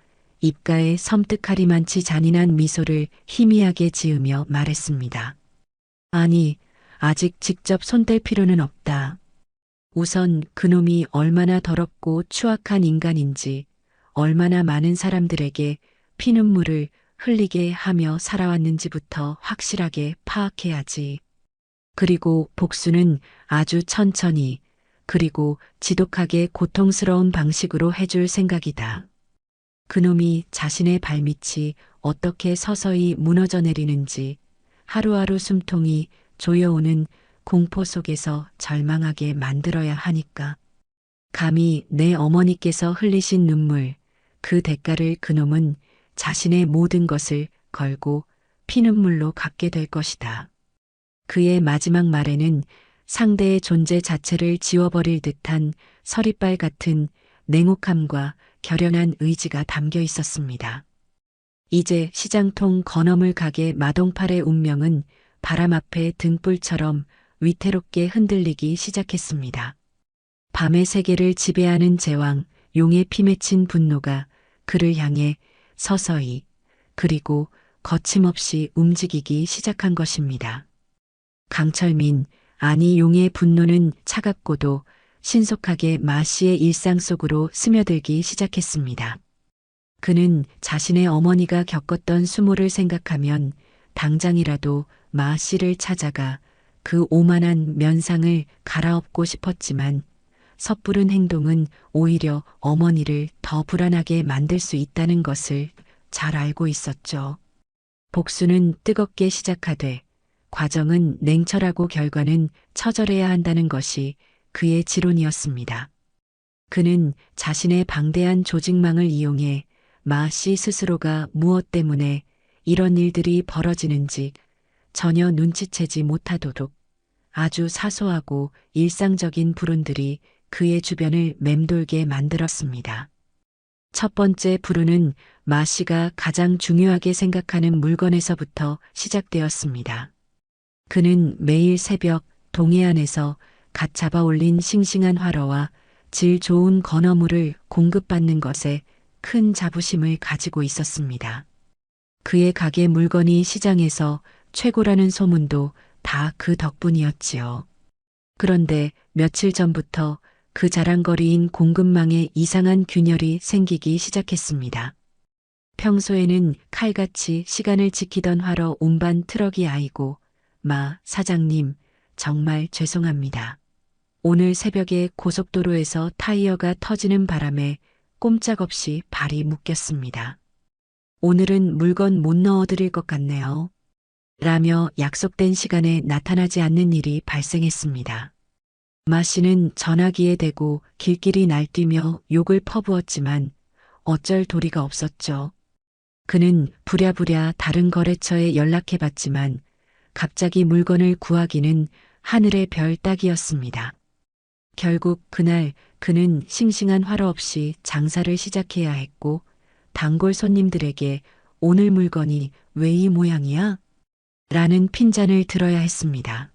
B: 입가에 섬뜩하리만치 잔인한 미소를 희미하게 지으며 말했습니다. 아니, 아직 직접 손댈 필요는 없다. 우선 그놈이 얼마나 더럽고 추악한 인간인지, 얼마나 많은 사람들에게 피눈물을 흘리게 하며 살아왔는지부터 확실하게 파악해야지. 그리고 복수는 아주 천천히, 그리고 지독하게 고통스러운 방식으로 해줄 생각이다. 그놈이 자신의 발밑이 어떻게 서서히 무너져 내리는지, 하루하루 숨통이 조여오는 공포 속에서 절망하게 만들어야 하니까. 감히 내 어머니께서 흘리신 눈물, 그 대가를 그놈은 자신의 모든 것을 걸고 피눈물로 갚게 될 것이다. 그의 마지막 말에는 상대의 존재 자체를 지워버릴 듯한 서리빨 같은 냉혹함과 결연한 의지가 담겨 있었습니다. 이제 시장통 건어물 가게 마동팔의 운명은 바람 앞에 등불처럼 위태롭게 흔들리기 시작했습니다. 밤의 세계를 지배하는 제왕, 용의 피 맺힌 분노가 그를 향해 서서히, 그리고 거침없이 움직이기 시작한 것입니다. 강철민, 아니 용의 분노는 차갑고도 신속하게 마 씨의 일상 속으로 스며들기 시작했습니다. 그는 자신의 어머니가 겪었던 수모를 생각하면 당장이라도 마 씨를 찾아가 그 오만한 면상을 갈아엎고 싶었지만 섣부른 행동은 오히려 어머니를 더 불안하게 만들 수 있다는 것을 잘 알고 있었죠. 복수는 뜨겁게 시작하되 과정은 냉철하고 결과는 처절해야 한다는 것이 그의 지론이었습니다. 그는 자신의 방대한 조직망을 이용해 마 씨 스스로가 무엇 때문에 이런 일들이 벌어지는지 전혀 눈치채지 못하도록 아주 사소하고 일상적인 불운들이 그의 주변을 맴돌게 만들었습니다. 첫 번째 불운은 마 씨가 가장 중요하게 생각하는 물건에서부터 시작되었습니다. 그는 매일 새벽 동해안에서 갓 잡아 올린 싱싱한 활어와 질 좋은 건어물을 공급받는 것에 큰 자부심을 가지고 있었습니다. 그의 가게 물건이 시장에서 최고라는 소문도 다 그 덕분이었지요. 그런데 며칠 전부터 그 자랑거리인 공급망에 이상한 균열이 생기기 시작했습니다. 평소에는 칼같이 시간을 지키던 활어 운반 트럭이 아이고, 마 사장님, 정말 죄송합니다. 오늘 새벽에 고속도로에서 타이어가 터지는 바람에 꼼짝없이 발이 묶였습니다. 오늘은 물건 못 넣어드릴 것 같네요. 라며 약속된 시간에 나타나지 않는 일이 발생했습니다. 마 씨는 전화기에 대고 길길이 날뛰며 욕을 퍼부었지만 어쩔 도리가 없었죠. 그는 부랴부랴 다른 거래처에 연락해봤지만 갑자기 물건을 구하기는 하늘의 별 따기였습니다. 결국 그날 그는 싱싱한 화로 없이 장사를 시작해야 했고 단골 손님들에게 오늘 물건이 왜 이 모양이야? 라는 핀잔을 들어야 했습니다.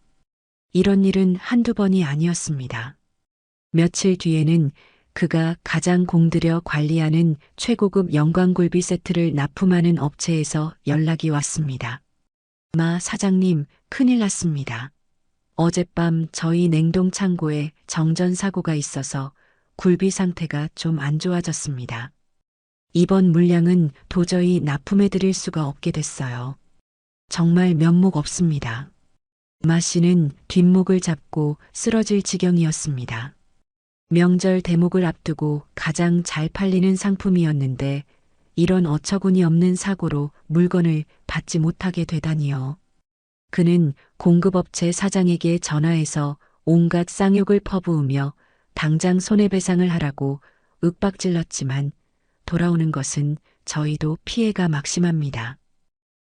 B: 이런 일은 한두 번이 아니었습니다. 며칠 뒤에는 그가 가장 공들여 관리하는 최고급 영광굴비 세트를 납품하는 업체에서 연락이 왔습니다. 마 사장님, 큰일 났습니다. 어젯밤 저희 냉동 창고에 정전 사고가 있어서 굴비 상태가 좀 안 좋아졌습니다. 이번 물량은 도저히 납품해 드릴 수가 없게 됐어요. 정말 면목 없습니다. 마 씨는 뒷목을 잡고 쓰러질 지경이었습니다. 명절 대목을 앞두고 가장 잘 팔리는 상품이었는데 이런 어처구니 없는 사고로 물건을 받지 못하게 되다니요. 그는 공급업체 사장에게 전화해서 온갖 쌍욕을 퍼부으며 당장 손해배상을 하라고 윽박질렀지만 돌아오는 것은 저희도 피해가 막심합니다.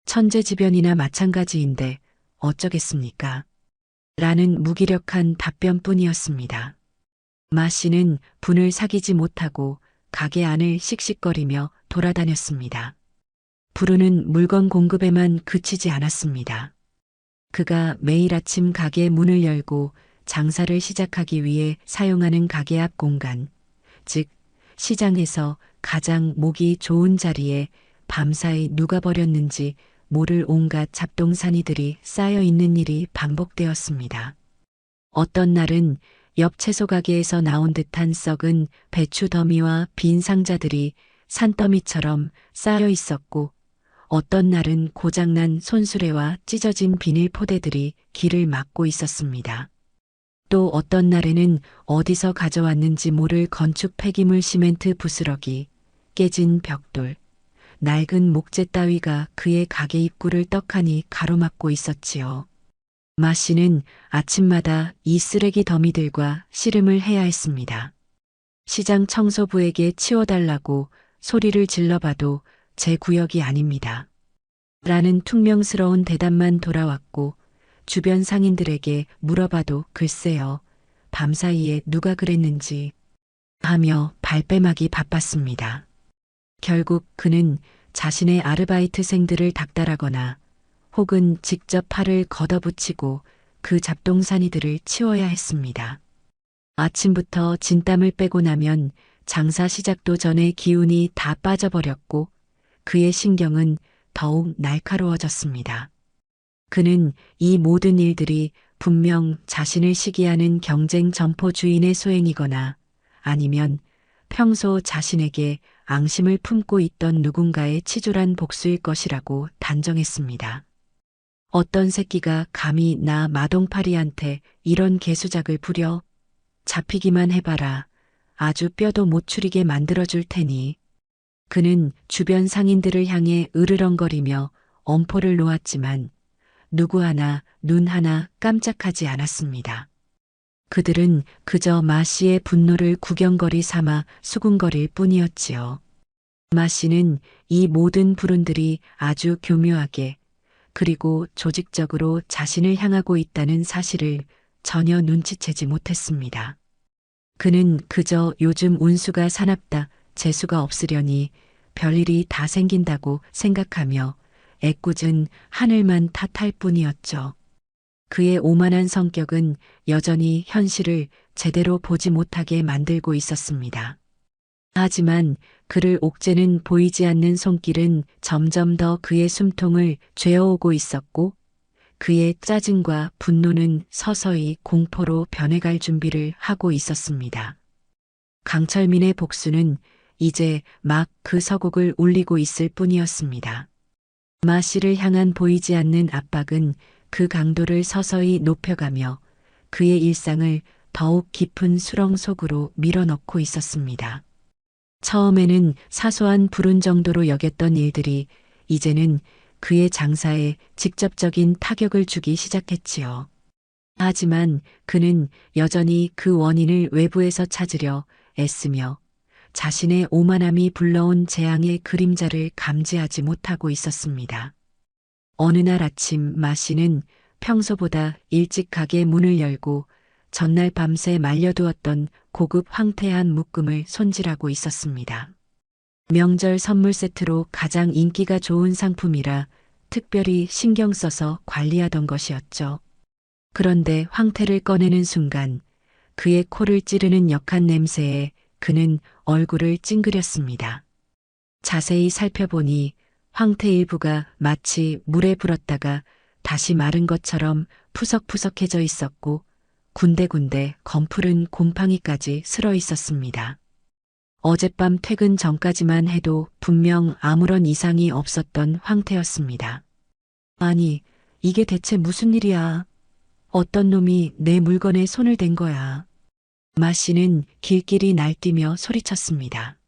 B: 천재지변이나 마찬가지인데 어쩌겠습니까? 라는 무기력한 답변뿐이었습니다. 마 씨는 분을 사귀지 못하고 가게 안을 씩씩거리며 돌아다녔습니다. 부르는 물건 공급에만 그치지 않았습니다. 그가 매일 아침 가게 문을 열고 장사를 시작하기 위해 사용하는 가게 앞 공간, 즉 시장에서 가장 목이 좋은 자리에 밤사이 누가 버렸는지 모를 온갖 잡동사니들이 쌓여 있는 일이 반복되었습니다. 어떤 날은 옆 채소 가게에서 나온 듯한 썩은 배추 더미와 빈 상자들이 산더미처럼 쌓여 있었고 어떤 날은 고장난 손수레와 찢어진 비닐 포대들이 길을 막고 있었습니다. 또 어떤 날에는 어디서 가져왔는지 모를 건축 폐기물 시멘트 부스러기, 깨진 벽돌, 낡은 목재 따위가 그의 가게 입구를 떡하니 가로막고 있었지요. 마 씨는 아침마다 이 쓰레기 더미들과 씨름을 해야 했습니다. 시장 청소부에게 치워달라고 소리를 질러봐도 제 구역이 아닙니다. 라는 퉁명스러운 대답만 돌아왔고 주변 상인들에게 물어봐도 글쎄요, 밤사이에 누가 그랬는지 하며 발뺌하기 바빴습니다. 결국 그는 자신의 아르바이트생들을 닥달하거나 혹은 직접 팔을 걷어붙이고 그 잡동사니들을 치워야 했습니다. 아침부터 진땀을 빼고 나면 장사 시작도 전에 기운이 다 빠져버렸고 그의 신경은 더욱 날카로워졌습니다. 그는 이 모든 일들이 분명 자신을 시기하는 경쟁 점포 주인의 소행이거나 아니면 평소 자신에게 앙심을 품고 있던 누군가의 치졸한 복수일 것이라고 단정했습니다. 어떤 새끼가 감히 나 마동파리한테 이런 개수작을 부려? 잡히기만 해봐라. 아주 뼈도 못 추리게 만들어줄 테니. 그는 주변 상인들을 향해 으르렁거리며 엄포를 놓았지만 누구 하나 눈 하나 깜짝하지 않았습니다. 그들은 그저 마 씨의 분노를 구경거리 삼아 수군거릴 뿐이었지요. 마 씨는 이 모든 불운들이 아주 교묘하게 그리고 조직적으로 자신을 향하고 있다는 사실을 전혀 눈치채지 못했습니다. 그는 그저 요즘 운수가 사납다, 재수가 없으려니 별일이 다 생긴다고 생각하며 애꿎은 하늘만 탓할 뿐이었죠. 그의 오만한 성격은 여전히 현실을 제대로 보지 못하게 만들고 있었습니다. 하지만 그를 옥죄는 보이지 않는 손길은 점점 더 그의 숨통을 죄어오고 있었고 그의 짜증과 분노는 서서히 공포로 변해갈 준비를 하고 있었습니다. 강철민의 복수는 이제 막 그 서곡을 울리고 있을 뿐이었습니다. 마 씨를 향한 보이지 않는 압박은 그 강도를 서서히 높여가며 그의 일상을 더욱 깊은 수렁 속으로 밀어넣고 있었습니다. 처음에는 사소한 불운 정도로 여겼던 일들이 이제는 그의 장사에 직접적인 타격을 주기 시작했지요. 하지만 그는 여전히 그 원인을 외부에서 찾으려 애쓰며 자신의 오만함이 불러온 재앙의 그림자를 감지하지 못하고 있었습니다. 어느 날 아침 마 씨는 평소보다 일찍 가게 문을 열고 전날 밤새 말려두었던 고급 황태한 묶음을 손질하고 있었습니다. 명절 선물 세트로 가장 인기가 좋은 상품이라 특별히 신경 써서 관리하던 것이었죠. 그런데 황태를 꺼내는 순간 그의 코를 찌르는 역한 냄새에 그는 얼굴을 찡그렸습니다. 자세히 살펴보니 황태 일부가 마치 물에 불었다가 다시 마른 것처럼 푸석푸석해져 있었고 군데군데 검푸른 곰팡이까지 슬어 있었습니다. 어젯밤 퇴근 전까지만 해도 분명 아무런 이상이 없었던 황태였습니다. 아니, 이게 대체 무슨 일이야? 어떤 놈이 내 물건에 손을 댄 거야. 마 씨는 길길이 날뛰며 소리쳤습니다.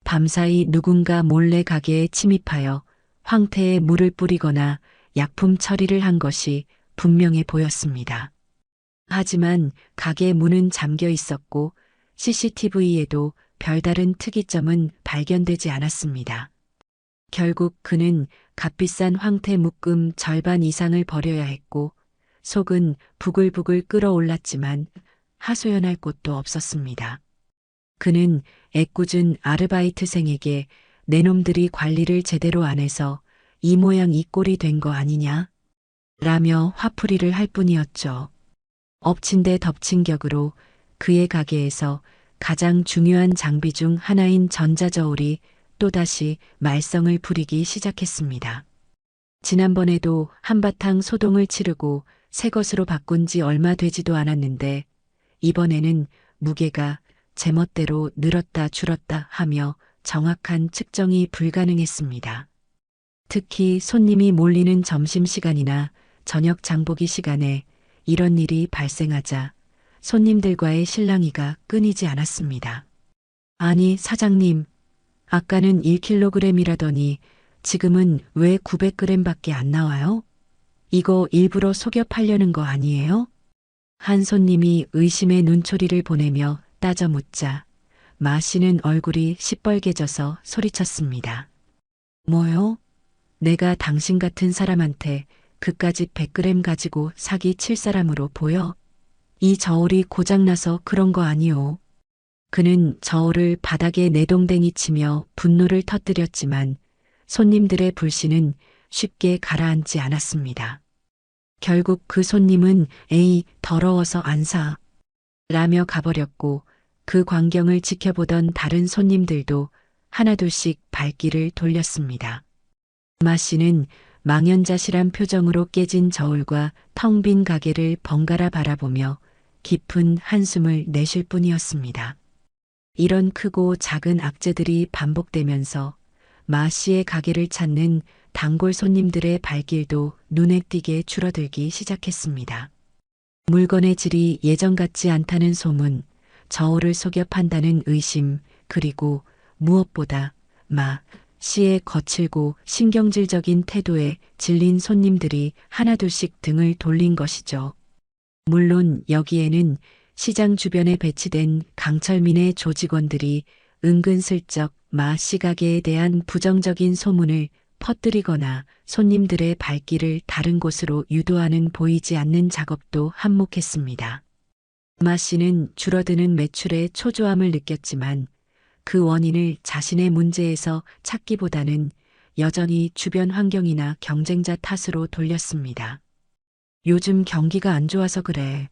B: 밤사이 누군가 몰래 가게에 침입하여 황태에 물을 뿌리거나 약품 처리를 한 것이 분명해 보였습니다. 하지만 가게 문은 잠겨 있었고 CCTV에도 별다른 특이점은 발견되지 않았습니다. 결국 그는 값비싼 황태 묶음 절반 이상을 버려야 했고 속은 부글부글 끓어올랐지만 하소연할 곳도 없었습니다. 그는 애꿎은 아르바이트생에게 내 놈들이 관리를 제대로 안 해서 이 모양 이 꼴이 된 거 아니냐? 라며 화풀이를 할 뿐이었죠. 엎친 데 덮친 격으로 그의 가게에서 가장 중요한 장비 중 하나인 전자저울이 또다시 말썽을 부리기 시작했습니다. 지난번에도 한바탕 소동을 치르고 새 것으로 바꾼 지 얼마 되지도 않았는데 이번에는 무게가 제멋대로 늘었다 줄었다 하며 정확한 측정이 불가능했습니다. 특히 손님이 몰리는 점심시간이나 저녁 장보기 시간에 이런 일이 발생하자 손님들과의 실랑이가 끊이지 않았습니다. 아니 사장님, 아까는 1kg이라더니 지금은 왜 900g밖에 안 나와요? 이거 일부러 속여 팔려는 거 아니에요? 한 손님이 의심의 눈초리를 보내며 따져 묻자 마 씨는 얼굴이 시뻘개져서 소리쳤습니다. 뭐요? 내가 당신 같은 사람한테 그까짓 100g 가지고 사기 칠 사람으로 보여? 이 저울이 고장나서 그런 거 아니오. 그는 저울을 바닥에 내동댕이 치며 분노를 터뜨렸지만 손님들의 불신은 쉽게 가라앉지 않았습니다. 결국 그 손님은 에이 더러워서 안 사. 라며 가버렸고 그 광경을 지켜보던 다른 손님들도 하나둘씩 발길을 돌렸습니다. 마 씨는 망연자실한 표정으로 깨진 저울과 텅 빈 가게를 번갈아 바라보며 깊은 한숨을 내쉴 뿐이었습니다. 이런 크고 작은 악재들이 반복되면서 마 씨의 가게를 찾는 단골 손님들의 발길도 눈에 띄게 줄어들기 시작했습니다. 물건의 질이 예전 같지 않다는 소문, 저울을 속여 판다는 의심, 그리고 무엇보다 마 씨의 거칠고 신경질적인 태도에 질린 손님들이 하나둘씩 등을 돌린 것이죠. 물론 여기에는 시장 주변에 배치된 강철민의 조직원들이 은근슬쩍 마 씨 가게에 대한 부정적인 소문을 퍼뜨리거나 손님들의 발길을 다른 곳으로 유도하는 보이지 않는 작업도 한몫했습니다. 마 씨는 줄어드는 매출에 초조함을 느꼈지만 그 원인을 자신의 문제에서 찾기보다는 여전히 주변 환경이나 경쟁자 탓으로 돌렸습니다. 요즘 경기가 안 좋아서 그래.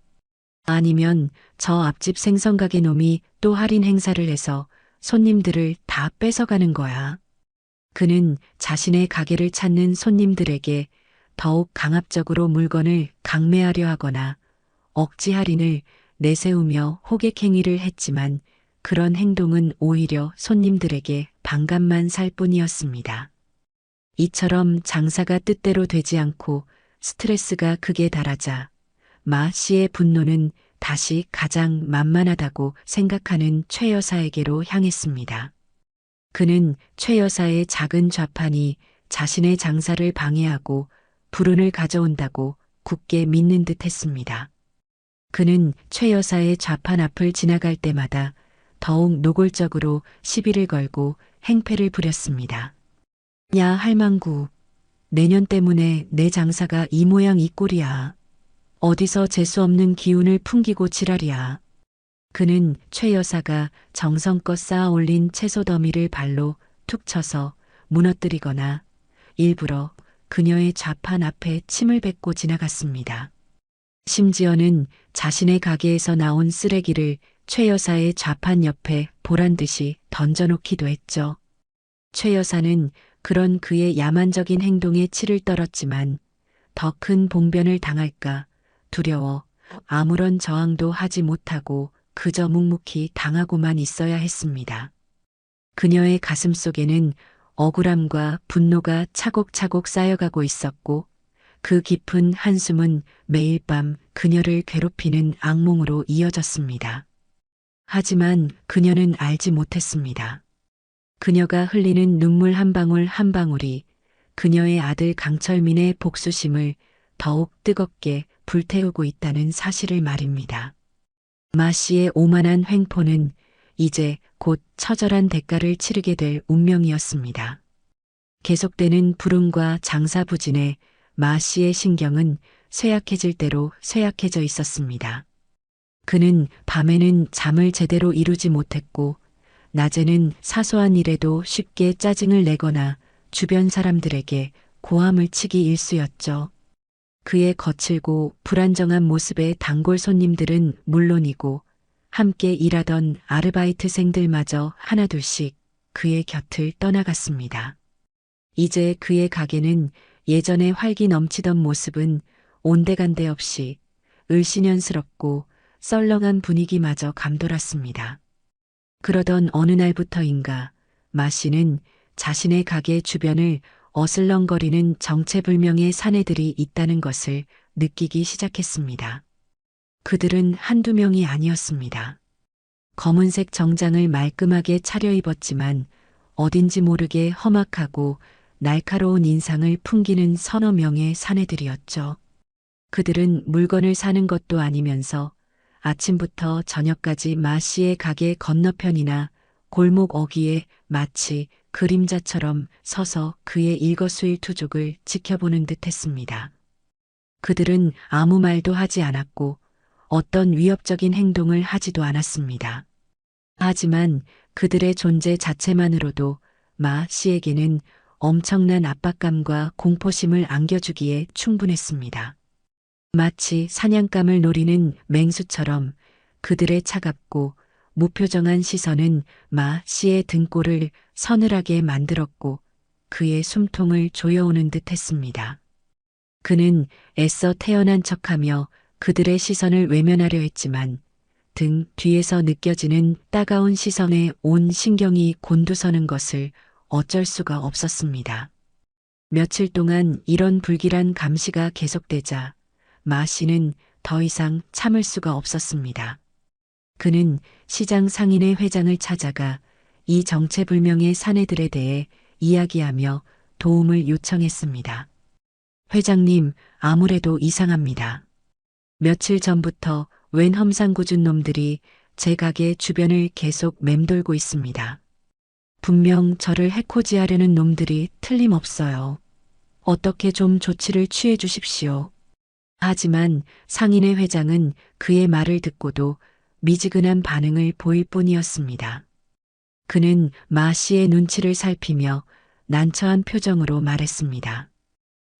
B: 아니면 저 앞집 생선가게 놈이 또 할인 행사를 해서 손님들을 다 뺏어가는 거야. 그는 자신의 가게를 찾는 손님들에게 더욱 강압적으로 물건을 강매하려 하거나 억지 할인을 내세우며 호객 행위를 했지만 그런 행동은 오히려 손님들에게 반감만 살 뿐이었습니다. 이처럼 장사가 뜻대로 되지 않고 스트레스가 극에 달하자 마 씨의 분노는 다시 가장 만만하다고 생각하는 최 여사에게로 향했습니다. 그는 최 여사의 작은 좌판이 자신의 장사를 방해하고 불운을 가져온다고 굳게 믿는 듯 했습니다. 그는 최 여사의 좌판 앞을 지나갈 때마다 더욱 노골적으로 시비를 걸고 행패를 부렸습니다. 야 할망구, 내년 때문에 내 장사가 이 모양 이 꼴이야. 어디서 재수 없는 기운을 풍기고 지랄이야. 그는 최 여사가 정성껏 쌓아 올린 채소 더미를 발로 툭 쳐서 무너뜨리거나 일부러 그녀의 좌판 앞에 침을 뱉고 지나갔습니다. 심지어는 자신의 가게에서 나온 쓰레기를 최 여사의 좌판 옆에 보란 듯이 던져놓기도 했죠. 최 여사는 그런 그의 야만적인 행동에 치를 떨었지만 더 큰 봉변을 당할까 두려워 아무런 저항도 하지 못하고 그저 묵묵히 당하고만 있어야 했습니다. 그녀의 가슴 속에는 억울함과 분노가 차곡차곡 쌓여가고 있었고 그 깊은 한숨은 매일 밤 그녀를 괴롭히는 악몽으로 이어졌습니다. 하지만 그녀는 알지 못했습니다. 그녀가 흘리는 눈물 한 방울 한 방울이 그녀의 아들 강철민의 복수심을 더욱 뜨겁게 불태우고 있다는 사실을 말입니다. 마 씨의 오만한 횡포는 이제 곧 처절한 대가를 치르게 될 운명이었습니다. 계속되는 불응과 장사부진에 마 씨의 신경은 쇠약해질 대로 쇠약해져 있었습니다. 그는 밤에는 잠을 제대로 이루지 못했고 낮에는 사소한 일에도 쉽게 짜증을 내거나 주변 사람들에게 고함을 치기 일쑤였죠. 그의 거칠고 불안정한 모습에 단골 손님들은 물론이고 함께 일하던 아르바이트생들마저 하나둘씩 그의 곁을 떠나갔습니다. 이제 그의 가게는 예전에 활기 넘치던 모습은 온데간데 없이 을씨년스럽고 썰렁한 분위기마저 감돌았습니다. 그러던 어느 날부터인가 마 씨는 자신의 가게 주변을 어슬렁거리는 정체불명의 사내들이 있다는 것을 느끼기 시작했습니다. 그들은 한두 명이 아니었습니다. 검은색 정장을 말끔하게 차려입었지만 어딘지 모르게 험악하고 날카로운 인상을 풍기는 서너 명의 사내들이었죠. 그들은 물건을 사는 것도 아니면서 아침부터 저녁까지 마 씨의 가게 건너편이나 골목 어귀에 마치 그림자처럼 서서 그의 일거수일투족을 지켜보는 듯 했습니다. 그들은 아무 말도 하지 않았고 어떤 위협적인 행동을 하지도 않았습니다. 하지만 그들의 존재 자체만으로도 마 씨에게는 엄청난 압박감과 공포심을 안겨주기에 충분했습니다. 마치 사냥감을 노리는 맹수처럼 그들의 차갑고 무표정한 시선은 마 씨의 등골을 서늘하게 만들었고 그의 숨통을 조여오는 듯 했습니다. 그는 애써 태연한 척하며 그들의 시선을 외면하려 했지만 등 뒤에서 느껴지는 따가운 시선에 온 신경이 곤두서는 것을 어쩔 수가 없었습니다. 며칠 동안 이런 불길한 감시가 계속되자 마 씨는 더 이상 참을 수가 없었습니다. 그는 시장 상인회 회장을 찾아가 이 정체불명의 사내들에 대해 이야기하며 도움을 요청했습니다. 회장님, 아무래도 이상합니다. 며칠 전부터 웬 험상궂은 놈들이 제 가게 주변을 계속 맴돌고 있습니다. 분명 저를 해코지하려는 놈들이 틀림없어요. 어떻게 좀 조치를 취해 주십시오. 하지만 상인회 회장은 그의 말을 듣고도 미지근한 반응을 보일 뿐이었습니다. 그는 마 씨의 눈치를 살피며 난처한 표정으로 말했습니다.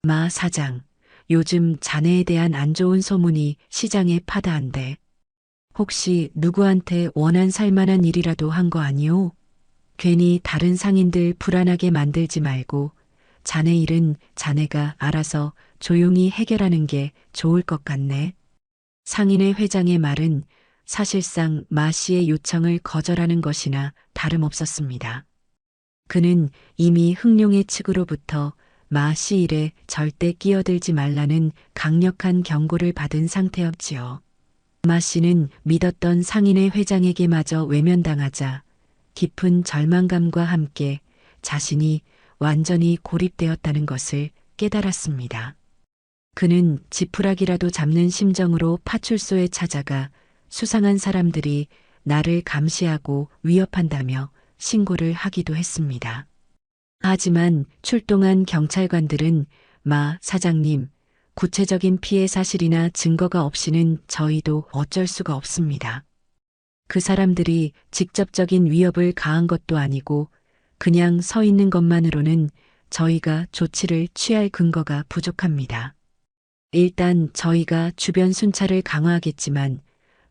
B: 마 사장, 요즘 자네에 대한 안 좋은 소문이 시장에 파다한데 혹시 누구한테 원한 살만한 일이라도 한 거 아니오? 괜히 다른 상인들 불안하게 만들지 말고 자네 일은 자네가 알아서 조용히 해결하는 게 좋을 것 같네. 상인회 회장의 말은 사실상 마 씨의 요청을 거절하는 것이나 다름없었습니다. 그는 이미 흥룡의 측으로부터 마 씨 일에 절대 끼어들지 말라는 강력한 경고를 받은 상태였지요. 마 씨는 믿었던 상인회 회장에게마저 외면당하자 깊은 절망감과 함께 자신이 완전히 고립되었다는 것을 깨달았습니다. 그는 지푸라기라도 잡는 심정으로 파출소에 찾아가 수상한 사람들이 나를 감시하고 위협한다며 신고를 하기도 했습니다. 하지만 출동한 경찰관들은 마 사장님, 구체적인 피해 사실이나 증거가 없이는 저희도 어쩔 수가 없습니다. 그 사람들이 직접적인 위협을 가한 것도 아니고 그냥 서 있는 것만으로는 저희가 조치를 취할 근거가 부족합니다. 일단 저희가 주변 순찰을 강화하겠지만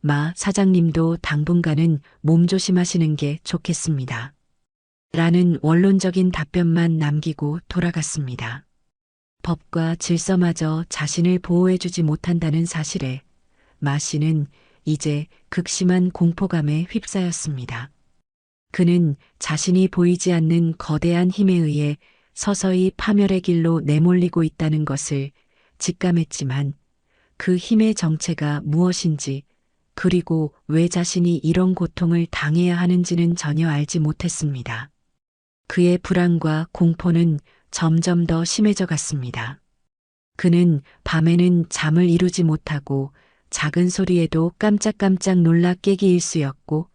B: 마 사장님도 당분간은 몸조심하시는 게 좋겠습니다. 라는 원론적인 답변만 남기고 돌아갔습니다. 법과 질서마저 자신을 보호해주지 못한다는 사실에 마 씨는 이제 극심한 공포감에 휩싸였습니다. 그는 자신이 보이지 않는 거대한 힘에 의해 서서히 파멸의 길로 내몰리고 있다는 것을 직감했지만 그 힘의 정체가 무엇인지 그리고 왜 자신이 이런 고통을 당해야 하는지는 전혀 알지 못했습니다. 그의 불안과 공포는 점점 더 심해져 갔습니다. 그는 밤에는 잠을 이루지 못하고 작은 소리에도 깜짝깜짝 놀라 깨기 일쑤였고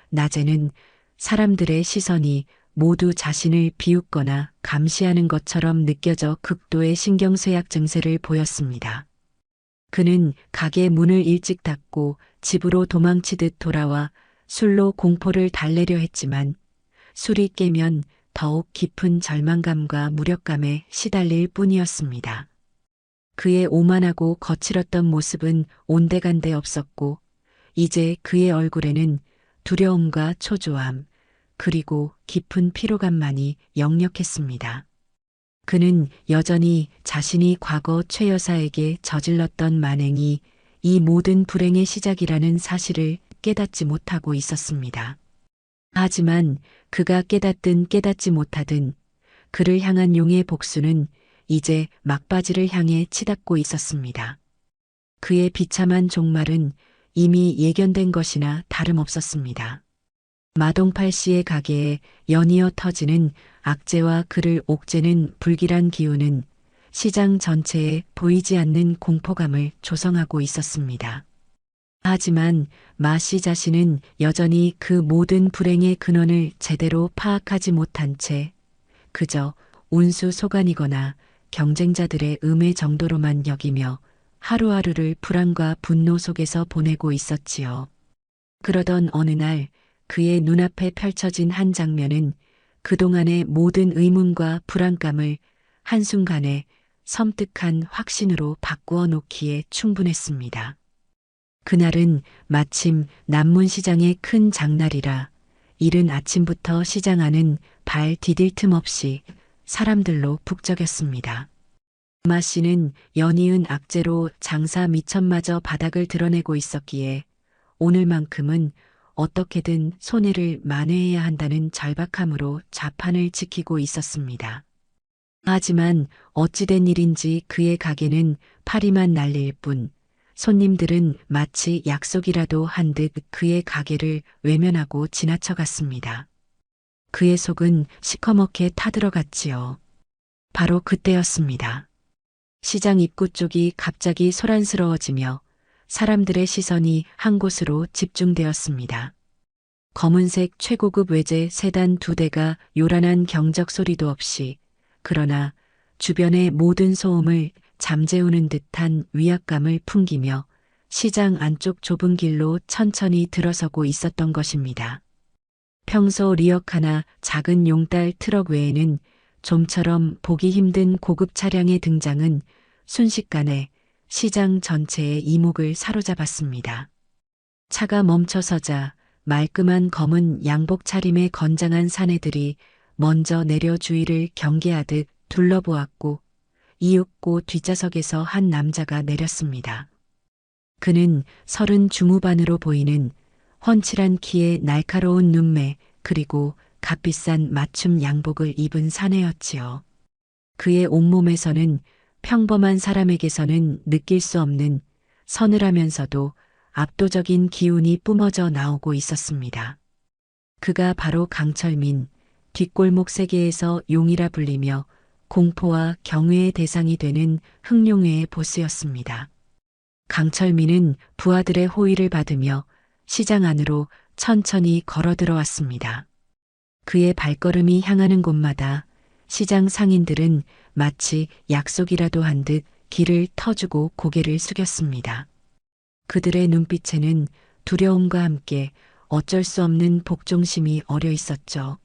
B: 낮에는 사람들의 시선이 모두 자신을 비웃거나 감시하는 것처럼 느껴져 극도의 신경쇠약 증세를 보였습니다. 그는 가게 문을 일찍 닫고 집으로 도망치듯 돌아와 술로 공포를 달래려 했지만 술이 깨면 더욱 깊은 절망감과 무력감에 시달릴 뿐이었습니다. 그의 오만하고 거칠었던 모습은 온데간데 없었고 이제 그의 얼굴에는 두려움과 초조함 그리고 깊은 피로감만이 역력했습니다. 그는 여전히 자신이 과거 최 여사에게 저질렀던 만행이 이 모든 불행의 시작이라는 사실을 깨닫지 못하고 있었습니다. 하지만 그가 깨닫든 깨닫지 못하든 그를 향한 용의 복수는 이제 막바지를 향해 치닫고 있었습니다. 그의 비참한 종말은 이미 예견된 것이나 다름없었습니다. 마동팔 씨의 가게에 연이어 터지는 악재와 그를 옥죄는 불길한 기운은 시장 전체에 보이지 않는 공포감을 조성하고 있었습니다. 하지만 마 씨 자신은 여전히 그 모든 불행의 근원을 제대로 파악하지 못한 채 그저 운수 소관이거나 경쟁자들의 음해 정도로만 여기며 하루하루를 불안과 분노 속에서 보내고 있었지요. 그러던 어느 날 그의 눈앞에 펼쳐진 한 장면은 그동안의 모든 의문과 불안감을 한순간에 섬뜩한 확신으로 바꾸어 놓기에 충분했습니다. 그날은 마침 남문시장의 큰 장날이라 이른 아침부터 시장 안은 발 디딜 틈 없이 사람들로 북적였습니다. 마 씨는 연이은 악재로 장사 미천마저 바닥을 드러내고 있었기에 오늘만큼은 어떻게든 손해를 만회해야 한다는 절박함으로 좌판을 지키고 있었습니다. 하지만 어찌된 일인지 그의 가게는 파리만 날릴 뿐 손님들은 마치 약속이라도 한 듯 그의 가게를 외면하고 지나쳐갔습니다. 그의 속은 시커멓게 타들어갔지요. 바로 그때였습니다. 시장 입구 쪽이 갑자기 소란스러워지며 사람들의 시선이 한 곳으로 집중되었습니다. 검은색 최고급 외제 세단 2대가 요란한 경적 소리도 없이 그러나 주변의 모든 소음을 잠재우는 듯한 위압감을 풍기며 시장 안쪽 좁은 길로 천천히 들어서고 있었던 것입니다. 평소 리어카나 작은 용달 트럭 외에는 좀처럼 보기 힘든 고급 차량의 등장은 순식간에 시장 전체의 이목을 사로잡았습니다. 차가 멈춰서자 말끔한 검은 양복 차림의 건장한 사내들이 먼저 내려 주위를 경계하듯 둘러보았고 이윽고 뒷좌석에서 한 남자가 내렸습니다. 그는 30 중후반으로 보이는 훤칠한 키에 날카로운 눈매 그리고 값비싼 맞춤 양복을 입은 사내였지요. 그의 온몸에서는 평범한 사람에게서는 느낄 수 없는 서늘하면서도 압도적인 기운이 뿜어져 나오고 있었습니다. 그가 바로 강철민, 뒷골목 세계에서 용이라 불리며 공포와 경외의 대상이 되는 흥룡회의 보스였습니다. 강철민은 부하들의 호의를 받으며 시장 안으로 천천히 걸어 들어왔습니다. 그의 발걸음이 향하는 곳마다 시장 상인들은 마치 약속이라도 한 듯 길을 터주고 고개를 숙였습니다. 그들의 눈빛에는 두려움과 함께 어쩔 수 없는 복종심이 어려 있었죠.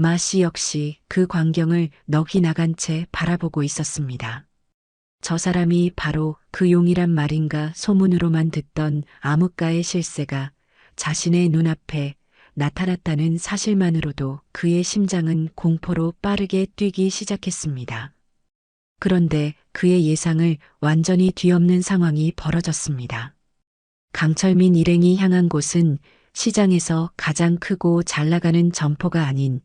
B: 마씨 역시 그 광경을 넋이 나간 채 바라보고 있었습니다. 저 사람이 바로 그 용이란 말인가 소문으로만 듣던 암흑가의 실세가 자신의 눈앞에 나타났다는 사실만으로도 그의 심장은 공포로 빠르게 뛰기 시작했습니다. 그런데 그의 예상을 완전히 뒤엎는 상황이 벌어졌습니다. 강철민 일행이 향한 곳은 시장에서 가장 크고 잘 나가는 점포가 아닌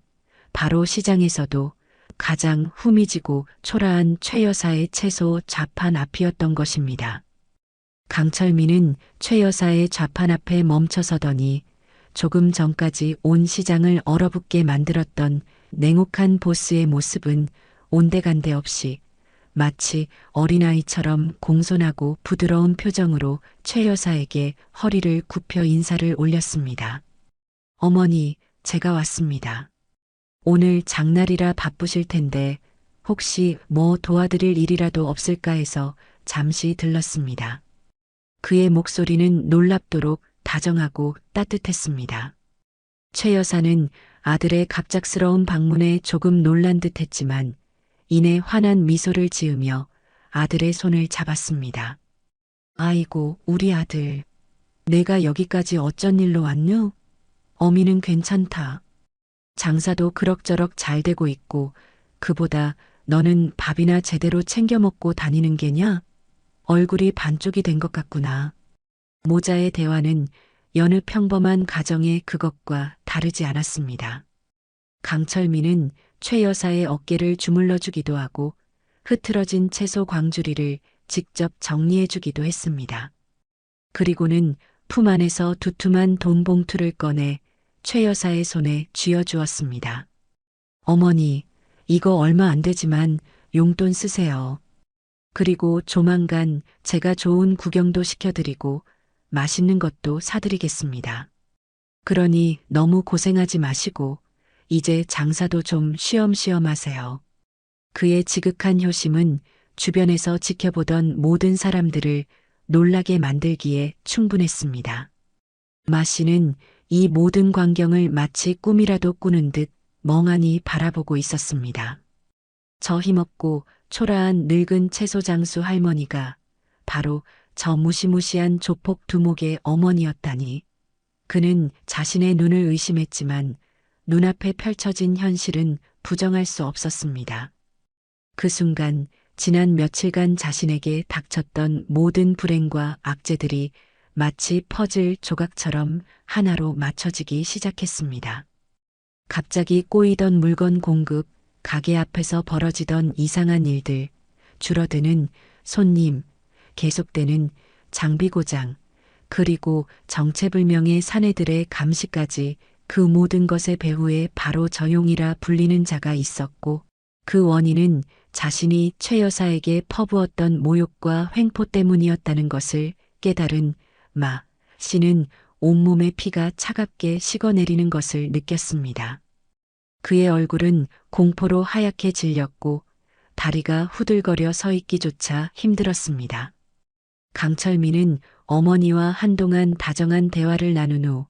B: 바로 시장에서도 가장 후미지고 초라한 최 여사의 채소 좌판 앞이었던 것입니다. 강철민은 최 여사의 좌판 앞에 멈춰서더니 조금 전까지 온 시장을 얼어붙게 만들었던 냉혹한 보스의 모습은 온데간데 없이 마치 어린아이처럼 공손하고 부드러운 표정으로 최 여사에게 허리를 굽혀 인사를 올렸습니다. 어머니, 제가 왔습니다. 오늘 장날이라 바쁘실 텐데 혹시 뭐 도와드릴 일이라도 없을까 해서 잠시 들렀습니다. 그의 목소리는 놀랍도록 다정하고 따뜻했습니다. 최 여사는 아들의 갑작스러운 방문에 조금 놀란 듯했지만 이내 환한 미소를 지으며 아들의 손을 잡았습니다. 아이고, 우리 아들. 내가 여기까지 어쩐 일로 왔누? 어미는 괜찮다. 장사도 그럭저럭 잘 되고 있고 그보다 너는 밥이나 제대로 챙겨 먹고 다니는 게냐? 얼굴이 반쪽이 된 것 같구나. 모자의 대화는 여느 평범한 가정의 그것과 다르지 않았습니다. 강철민은 최 여사의 어깨를 주물러 주기도 하고 흐트러진 채소 광주리를 직접 정리해 주기도 했습니다. 그리고는 품 안에서 두툼한 돈 봉투를 꺼내 최 여사의 손에 쥐어주었습니다. 어머니, 이거 얼마 안 되지만 용돈 쓰세요. 그리고 조만간 제가 좋은 구경도 시켜드리고 맛있는 것도 사드리겠습니다. 그러니 너무 고생하지 마시고 이제 장사도 좀 쉬엄쉬엄 하세요. 그의 지극한 효심은 주변에서 지켜보던 모든 사람들을 놀라게 만들기에 충분했습니다. 마씨는 이 모든 광경을 마치 꿈이라도 꾸는 듯 멍하니 바라보고 있었습니다. 저 힘없고 초라한 늙은 채소장수 할머니가 바로 저 무시무시한 조폭 두목의 어머니였다니. 그는 자신의 눈을 의심했지만 눈앞에 펼쳐진 현실은 부정할 수 없었습니다. 그 순간 지난 며칠간 자신에게 닥쳤던 모든 불행과 악재들이 마치 퍼즐 조각처럼 하나로 맞춰지기 시작했습니다. 갑자기 꼬이던 물건 공급, 가게 앞에서 벌어지던 이상한 일들, 줄어드는 손님, 계속되는 장비 고장, 그리고 정체불명의 사내들의 감시까지 그 모든 것의 배후에 바로 저용이라 불리는 자가 있었고 그 원인은 자신이 최 여사에게 퍼부었던 모욕과 횡포 때문이었다는 것을 깨달은 마 씨는 온몸의 피가 차갑게 식어내리는 것을 느꼈습니다. 그의 얼굴은 공포로 하얗게 질렸고 다리가 후들거려 서 있기조차 힘들었습니다. 강철민은 어머니와 한동안 다정한 대화를 나눈 후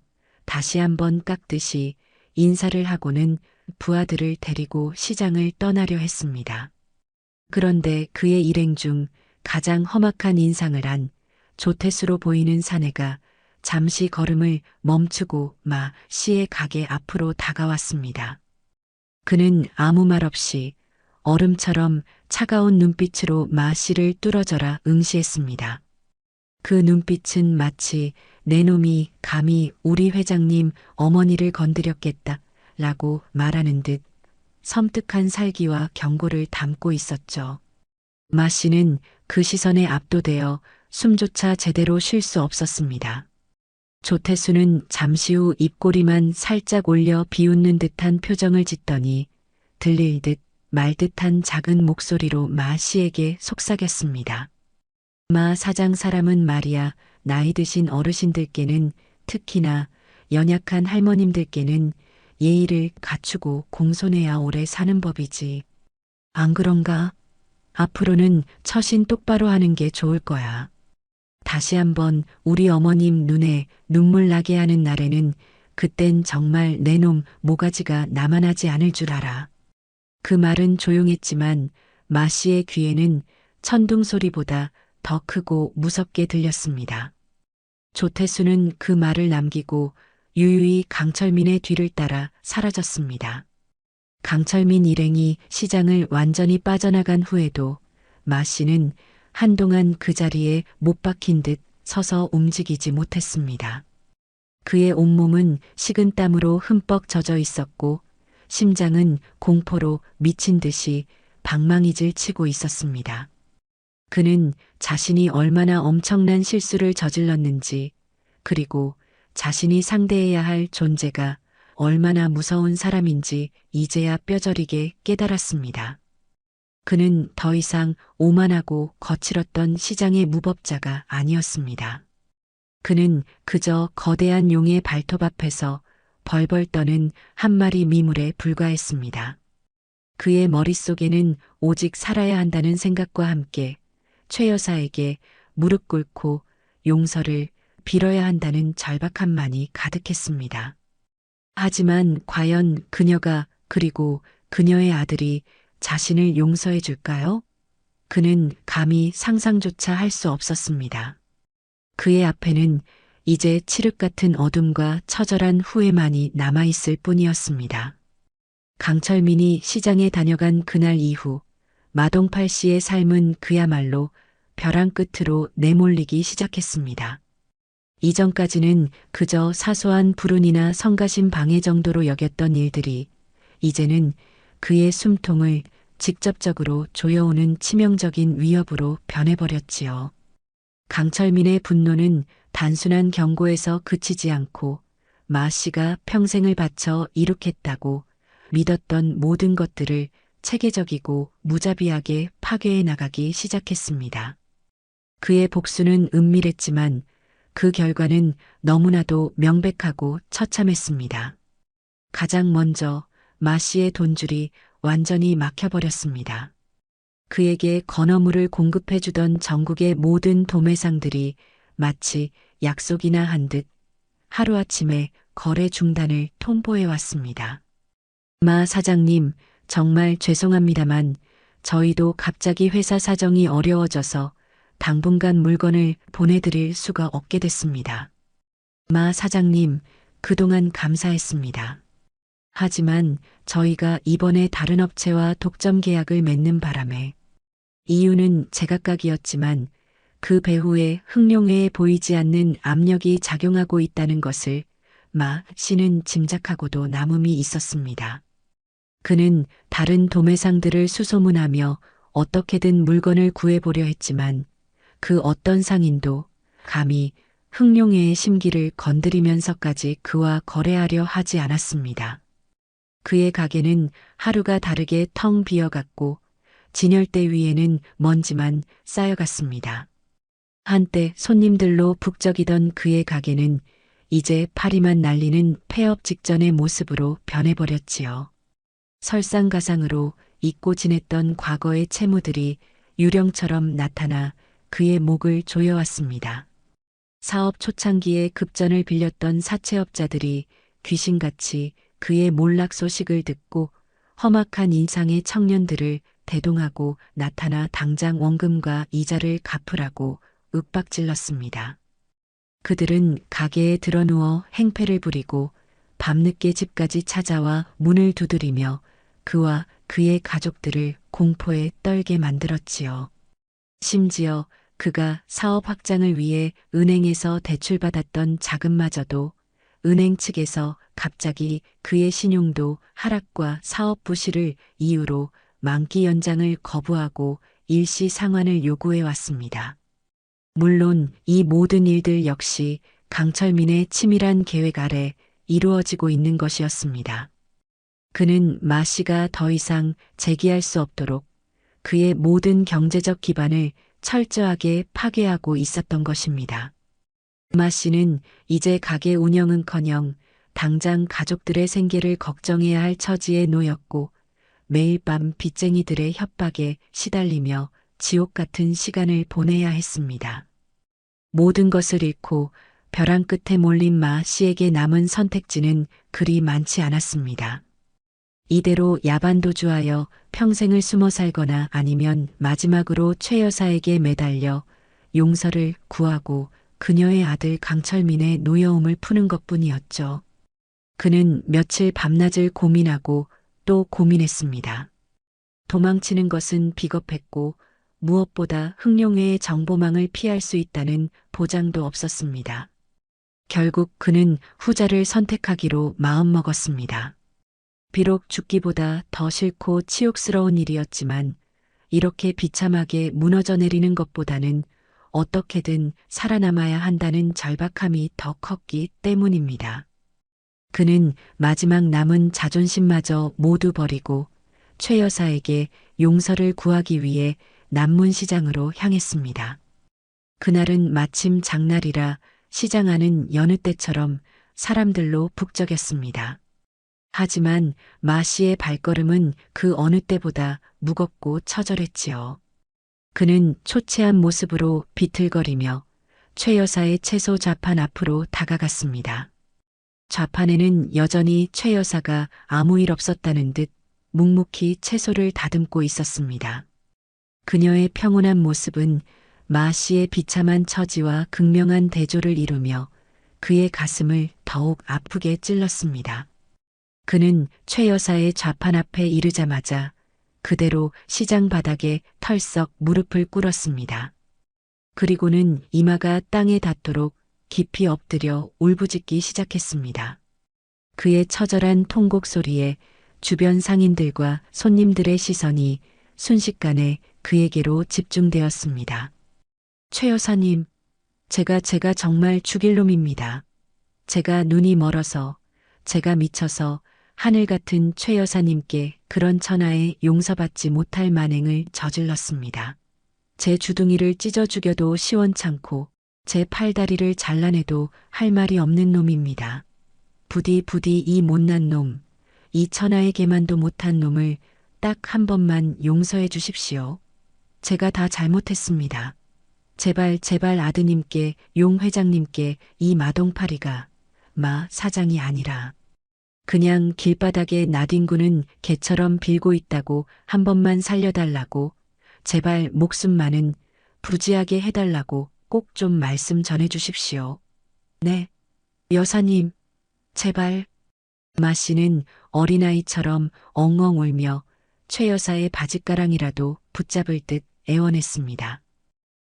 B: 다시 한번 깎듯이 인사를 하고는 부하들을 데리고 시장을 떠나려 했습니다. 그런데 그의 일행 중 가장 험악한 인상을 한 조태수로 보이는 사내가 잠시 걸음을 멈추고 마 씨의 가게 앞으로 다가왔습니다. 그는 아무 말 없이 얼음처럼 차가운 눈빛으로 마 씨를 뚫어져라 응시했습니다. 그 눈빛은 마치 내 놈이 감히 우리 회장님 어머니를 건드렸겠다 라고 말하는 듯 섬뜩한 살기와 경고를 담고 있었죠. 마 씨는 그 시선에 압도되어 숨조차 제대로 쉴 수 없었습니다. 조태수는 잠시 후 입꼬리만 살짝 올려 비웃는 듯한 표정을 짓더니 들릴 듯 말듯한 작은 목소리로 마 씨에게 속삭였습니다. 마 사장 사람은 말이야 나이 드신 어르신들께는 특히나 연약한 할머님들께는 예의를 갖추고 공손해야 오래 사는 법이지. 안 그런가? 앞으로는 처신 똑바로 하는 게 좋을 거야. 다시 한번 우리 어머님 눈에 눈물 나게 하는 날에는 그땐 정말 내 놈 모가지가 나만하지 않을 줄 알아. 그 말은 조용했지만 마 씨의 귀에는 천둥 소리보다 더 크고 무섭게 들렸습니다. 조태수는 그 말을 남기고 유유히 강철민의 뒤를 따라 사라졌습니다. 강철민 일행이 시장을 완전히 빠져나간 후에도 마 씨는 한동안 그 자리에 못 박힌 듯 서서 움직이지 못했습니다. 그의 온몸은 식은 땀으로 흠뻑 젖어 있었고 심장은 공포로 미친 듯이 방망이질 치고 있었습니다. 그는 자신이 얼마나 엄청난 실수를 저질렀는지, 그리고 자신이 상대해야 할 존재가 얼마나 무서운 사람인지 이제야 뼈저리게 깨달았습니다. 그는 더 이상 오만하고 거칠었던 시장의 무법자가 아니었습니다. 그는 그저 거대한 용의 발톱 앞에서 벌벌 떠는 한 마리 미물에 불과했습니다. 그의 머릿속에는 오직 살아야 한다는 생각과 함께 최 여사에게 무릎 꿇고 용서를 빌어야 한다는 절박함만이 가득했습니다. 하지만 과연 그녀가 그리고 그녀의 아들이 자신을 용서해 줄까요? 그는 감히 상상조차 할 수 없었습니다. 그의 앞에는 이제 칠흑 같은 어둠과 처절한 후회만이 남아있을 뿐이었습니다. 강철민이 시장에 다녀간 그날 이후 마동팔 씨의 삶은 그야말로 벼랑 끝으로 내몰리기 시작했습니다. 이전까지는 그저 사소한 불운이나 성가신 방해 정도로 여겼던 일들이 이제는 그의 숨통을 직접적으로 조여오는 치명적인 위협으로 변해버렸지요. 강철민의 분노는 단순한 경고에서 그치지 않고 마 씨가 평생을 바쳐 이룩했다고 믿었던 모든 것들을 체계적이고 무자비하게 파괴해 나가기 시작했습니다. 그의 복수는 은밀했지만 그 결과는 너무나도 명백하고 처참했습니다. 가장 먼저 마 씨의 돈줄이 완전히 막혀버렸습니다. 그에게 건어물을 공급해주던 전국의 모든 도매상들이 마치 약속이나 한 듯 하루아침에 거래 중단을 통보해왔습니다. 마 사장님, 정말 죄송합니다만 저희도 갑자기 회사 사정이 어려워져서 당분간 물건을 보내드릴 수가 없게 됐습니다. 마 사장님, 그동안 감사했습니다. 하지만 저희가 이번에 다른 업체와 독점 계약을 맺는 바람에 이유는 제각각이었지만 그 배후에 흥룡회에 보이지 않는 압력이 작용하고 있다는 것을 마 씨는 짐작하고도 남음이 있었습니다. 그는 다른 도매상들을 수소문하며 어떻게든 물건을 구해보려 했지만 그 어떤 상인도 감히 흥룡회의 심기를 건드리면서까지 그와 거래하려 하지 않았습니다. 그의 가게는 하루가 다르게 텅 비어갔고 진열대 위에는 먼지만 쌓여갔습니다. 한때 손님들로 북적이던 그의 가게는 이제 파리만 날리는 폐업 직전의 모습으로 변해버렸지요. 설상가상으로 잊고 지냈던 과거의 채무들이 유령처럼 나타나 그의 목을 조여왔습니다. 사업 초창기에 급전을 빌렸던 사채업자들이 귀신같이 그의 몰락 소식을 듣고 험악한 인상의 청년들을 대동하고 나타나 당장 원금과 이자를 갚으라고 윽박질렀습니다. 그들은 가게에 드러누워 행패를 부리고 밤늦게 집까지 찾아와 문을 두드리며 그와 그의 가족들을 공포에 떨게 만들었지요. 심지어 그가 사업 확장을 위해 은행에서 대출받았던 자금마저도 은행 측에서 갑자기 그의 신용도 하락과 사업 부실을 이유로 만기 연장을 거부하고 일시 상환을 요구해 왔습니다. 물론 이 모든 일들 역시 강철민의 치밀한 계획 아래 이루어지고 있는 것이었습니다. 그는 마 씨가 더 이상 재기할 수 없도록 그의 모든 경제적 기반을 철저하게 파괴하고 있었던 것입니다. 마 씨는 이제 가게 운영은커녕 당장 가족들의 생계를 걱정해야 할 처지에 놓였고 매일 밤 빚쟁이들의 협박에 시달리며 지옥 같은 시간을 보내야 했습니다. 모든 것을 잃고 벼랑 끝에 몰린 마 씨에게 남은 선택지는 그리 많지 않았습니다. 이대로 야반도주하여 평생을 숨어 살거나 아니면 마지막으로 최 여사에게 매달려 용서를 구하고 그녀의 아들 강철민의 노여움을 푸는 것뿐이었죠. 그는 며칠 밤낮을 고민하고 또 고민했습니다. 도망치는 것은 비겁했고 무엇보다 흥룡회의 정보망을 피할 수 있다는 보장도 없었습니다. 결국 그는 후자를 선택하기로 마음먹었습니다. 비록 죽기보다 더 싫고 치욕스러운 일이었지만 이렇게 비참하게 무너져 내리는 것보다는 어떻게든 살아남아야 한다는 절박함이 더 컸기 때문입니다. 그는 마지막 남은 자존심마저 모두 버리고 최 여사에게 용서를 구하기 위해 남문시장으로 향했습니다. 그날은 마침 장날이라 시장 안은 여느 때처럼 사람들로 북적였습니다. 하지만 마 씨의 발걸음은 그 어느 때보다 무겁고 처절했지요. 그는 초췌한 모습으로 비틀거리며 최 여사의 채소 좌판 앞으로 다가갔습니다. 좌판에는 여전히 최 여사가 아무 일 없었다는 듯 묵묵히 채소를 다듬고 있었습니다. 그녀의 평온한 모습은 마 씨의 비참한 처지와 극명한 대조를 이루며 그의 가슴을 더욱 아프게 찔렀습니다. 그는 최 여사의 좌판 앞에 이르자마자 그대로 시장 바닥에 털썩 무릎을 꿇었습니다. 그리고는 이마가 땅에 닿도록 깊이 엎드려 울부짖기 시작했습니다. 그의 처절한 통곡 소리에 주변 상인들과 손님들의 시선이 순식간에 그에게로 집중되었습니다. 최 여사님, 제가 정말 죽일 놈입니다. 제가 눈이 멀어서, 제가 미쳐서 하늘 같은 최 여사님께 그런 천하에 용서받지 못할 만행을 저질렀습니다. 제 주둥이를 찢어 죽여도 시원찮고 제 팔다리를 잘라내도 할 말이 없는 놈입니다. 부디 이 못난 놈, 이 천하에게만도 못한 놈을 딱 한 번만 용서해 주십시오. 제가 다 잘못했습니다. 제발 아드님께, 용 회장님께 이 마동파리가 마 사장이 아니라 그냥 길바닥에 나뒹구는 개처럼 빌고 있다고 한 번만 살려달라고, 제발 목숨만은 부지하게 해달라고 꼭 좀 말씀 전해주십시오. 네, 여사님, 제발. 마 씨는 어린아이처럼 엉엉 울며 최 여사의 바짓가랑이라도 붙잡을 듯 애원했습니다.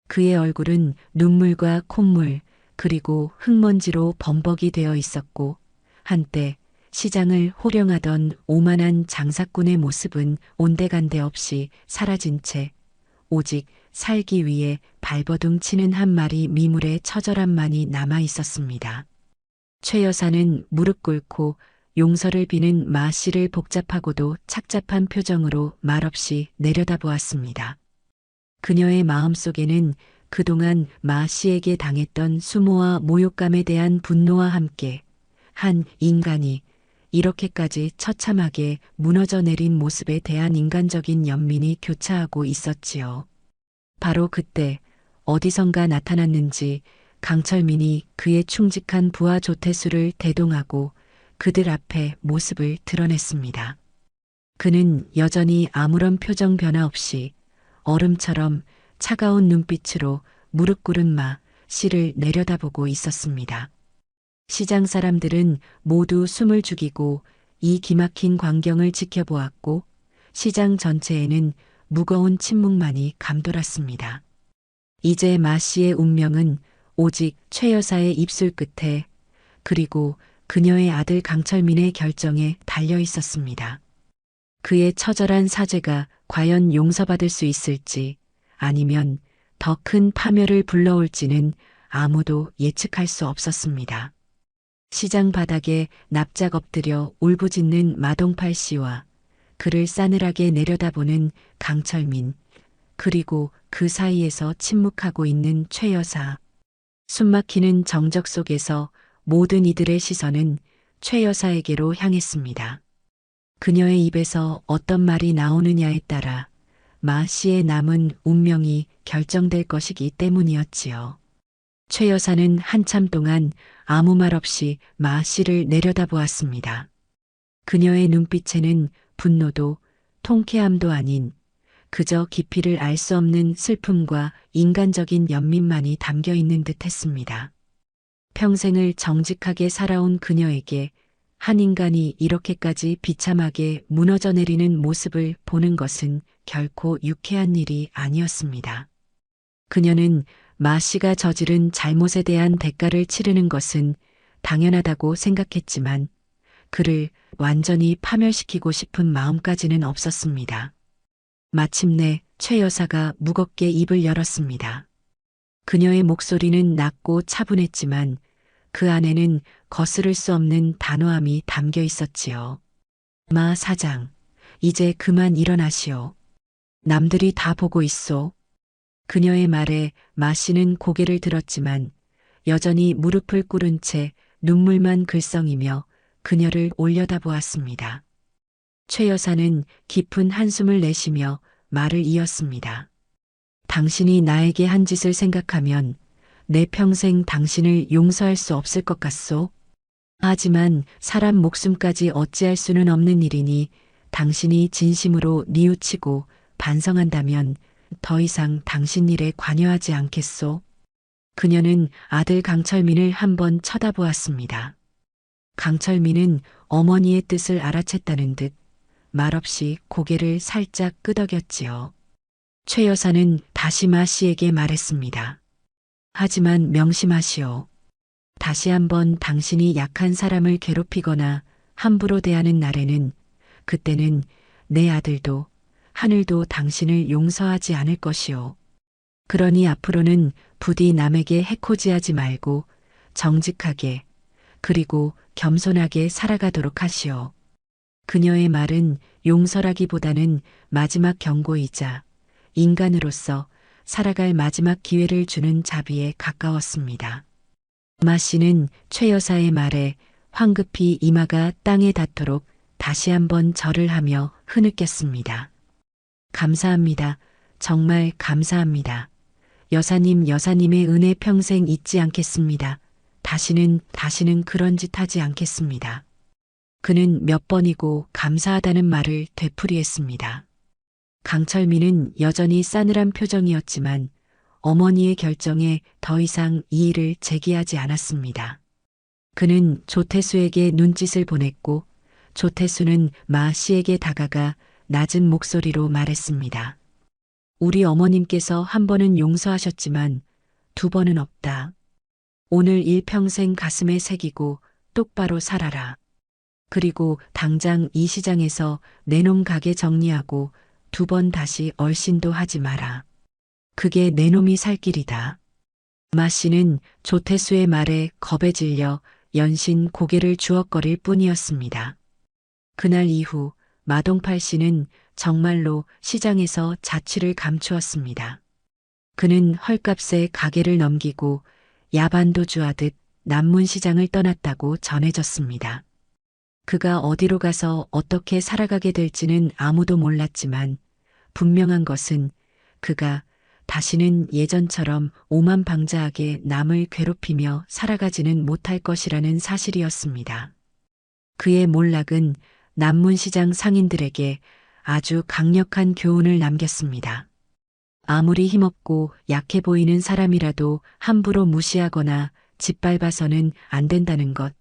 B: 그의 얼굴은 눈물과 콧물 그리고 흙먼지로 범벅이 되어 있었고 한때 시장을 호령하던 오만한 장사꾼의 모습은 온데간데 없이 사라진 채 오직 살기 위해 발버둥 치는 한 마리 미물의 처절함만이 남아 있었습니다. 최 여사는 무릎 꿇고 용서를 비는 마 씨를 복잡하고도 착잡한 표정으로 말없이 내려다보았습니다. 그녀의 마음속에는 그동안 마 씨에게 당했던 수모와 모욕감에 대한 분노와 함께 한 인간이 이렇게까지 처참하게 무너져 내린 모습에 대한 인간적인 연민이 교차하고 있었지요. 바로 그때 어디선가 나타났는지 강철민이 그의 충직한 부하 조태수를 대동하고 그들 앞에 모습을 드러냈습니다. 그는 여전히 아무런 표정 변화 없이 얼음처럼 차가운 눈빛으로 무릎 꿇은 마 씨를 내려다보고 있었습니다. 시장 사람들은 모두 숨을 죽이고 이 기막힌 광경을 지켜보았고 시장 전체에는 무거운 침묵만이 감돌았습니다. 이제 마 씨의 운명은 오직 최 여사의 입술 끝에 그리고 그녀의 아들 강철민의 결정에 달려 있었습니다. 그의 처절한 사죄가 과연 용서받을 수 있을지 아니면 더 큰 파멸을 불러올지는 아무도 예측할 수 없었습니다. 시장 바닥에 납작 엎드려 울부짖는 마동팔 씨와 그를 싸늘하게 내려다보는 강철민, 그리고 그 사이에서 침묵하고 있는 최 여사. 숨막히는 정적 속에서 모든 이들의 시선은 최 여사에게로 향했습니다. 그녀의 입에서 어떤 말이 나오느냐에 따라 마 씨의 남은 운명이 결정될 것이기 때문이었지요. 최 여사는 한참 동안 아무 말 없이 마 씨를 내려다보았습니다. 그녀의 눈빛에는 분노도 통쾌함도 아닌 그저 깊이를 알 수 없는 슬픔과 인간적인 연민만이 담겨 있는 듯 했습니다. 평생을 정직하게 살아온 그녀에게 한 인간이 이렇게까지 비참하게 무너져 내리는 모습을 보는 것은 결코 유쾌한 일이 아니었습니다. 그녀는 마 씨가 저지른 잘못에 대한 대가를 치르는 것은 당연하다고 생각했지만 그를 완전히 파멸시키고 싶은 마음까지는 없었습니다. 마침내 최 여사가 무겁게 입을 열었습니다. 그녀의 목소리는 낮고 차분했지만 그 안에는 거스를 수 없는 단호함이 담겨 있었지요. 마 사장, 이제 그만 일어나시오. 남들이 다 보고 있소. 그녀의 말에 마 씨는 고개를 들었지만 여전히 무릎을 꿇은 채 눈물만 글썽이며 그녀를 올려다보았습니다. 최 여사는 깊은 한숨을 내쉬며 말을 이었습니다. 당신이 나에게 한 짓을 생각하면 내 평생 당신을 용서할 수 없을 것 같소? 하지만 사람 목숨까지 어찌할 수는 없는 일이니 당신이 진심으로 뉘우치고 반성한다면 더 이상 당신 일에 관여하지 않겠소? 그녀는 아들 강철민을 한번 쳐다보았습니다. 강철민은 어머니의 뜻을 알아챘다는 듯 말없이 고개를 살짝 끄덕였지요. 최 여사는 다시 마 씨에게 말했습니다. 하지만 명심하시오. 다시 한번 당신이 약한 사람을 괴롭히거나 함부로 대하는 날에는 그때는 내 아들도 하늘도 당신을 용서하지 않을 것이오. 그러니 앞으로는 부디 남에게 해코지하지 말고 정직하게 그리고 겸손하게 살아가도록 하시오. 그녀의 말은 용서라기보다는 마지막 경고이자 인간으로서 살아갈 마지막 기회를 주는 자비에 가까웠습니다. 마 씨는 최 여사의 말에 황급히 이마가 땅에 닿도록 다시 한번 절을 하며 흐느꼈습니다. 감사합니다. 정말 감사합니다. 여사님의 은혜 평생 잊지 않겠습니다. 다시는 그런 짓 하지 않겠습니다. 그는 몇 번이고 감사하다는 말을 되풀이했습니다. 강철민은 여전히 싸늘한 표정이었지만 어머니의 결정에 더 이상 이의를 제기하지 않았습니다. 그는 조태수에게 눈짓을 보냈고 조태수는 마 씨에게 다가가 낮은 목소리로 말했습니다. 우리 어머님께서 한 번은 용서하셨지만 두 번은 없다. 오늘 일평생 가슴에 새기고 똑바로 살아라. 그리고 당장 이 시장에서 내 놈 가게 정리하고 두 번 다시 얼씬도 하지 마라. 그게 내 놈이 살 길이다. 마 씨는 조태수의 말에 겁에 질려 연신 고개를 주걱거릴 뿐이었습니다. 그날 이후 마동팔 씨는 정말로 시장에서 자취를 감추었습니다. 그는 헐값에 가게를 넘기고 야반도주하듯 남문시장을 떠났다고 전해졌습니다. 그가 어디로 가서 어떻게 살아가게 될지는 아무도 몰랐지만 분명한 것은 그가 다시는 예전처럼 오만방자하게 남을 괴롭히며 살아가지는 못할 것이라는 사실이었습니다. 그의 몰락은 남문시장 상인들에게 아주 강력한 교훈을 남겼습니다. 아무리 힘없고 약해 보이는 사람이라도 함부로 무시하거나 짓밟아서는 안 된다는 것,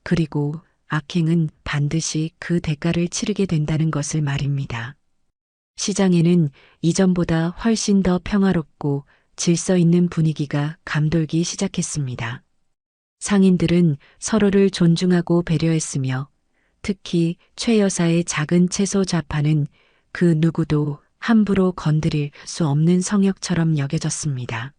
B: 그리고 악행은 반드시 그 대가를 치르게 된다는 것을 말입니다. 시장에는 이전보다 훨씬 더 평화롭고 질서 있는 분위기가 감돌기 시작했습니다. 상인들은 서로를 존중하고 배려했으며 특히 최 여사의 작은 채소 좌파는 그 누구도 함부로 건드릴 수 없는 성역처럼 여겨졌습니다.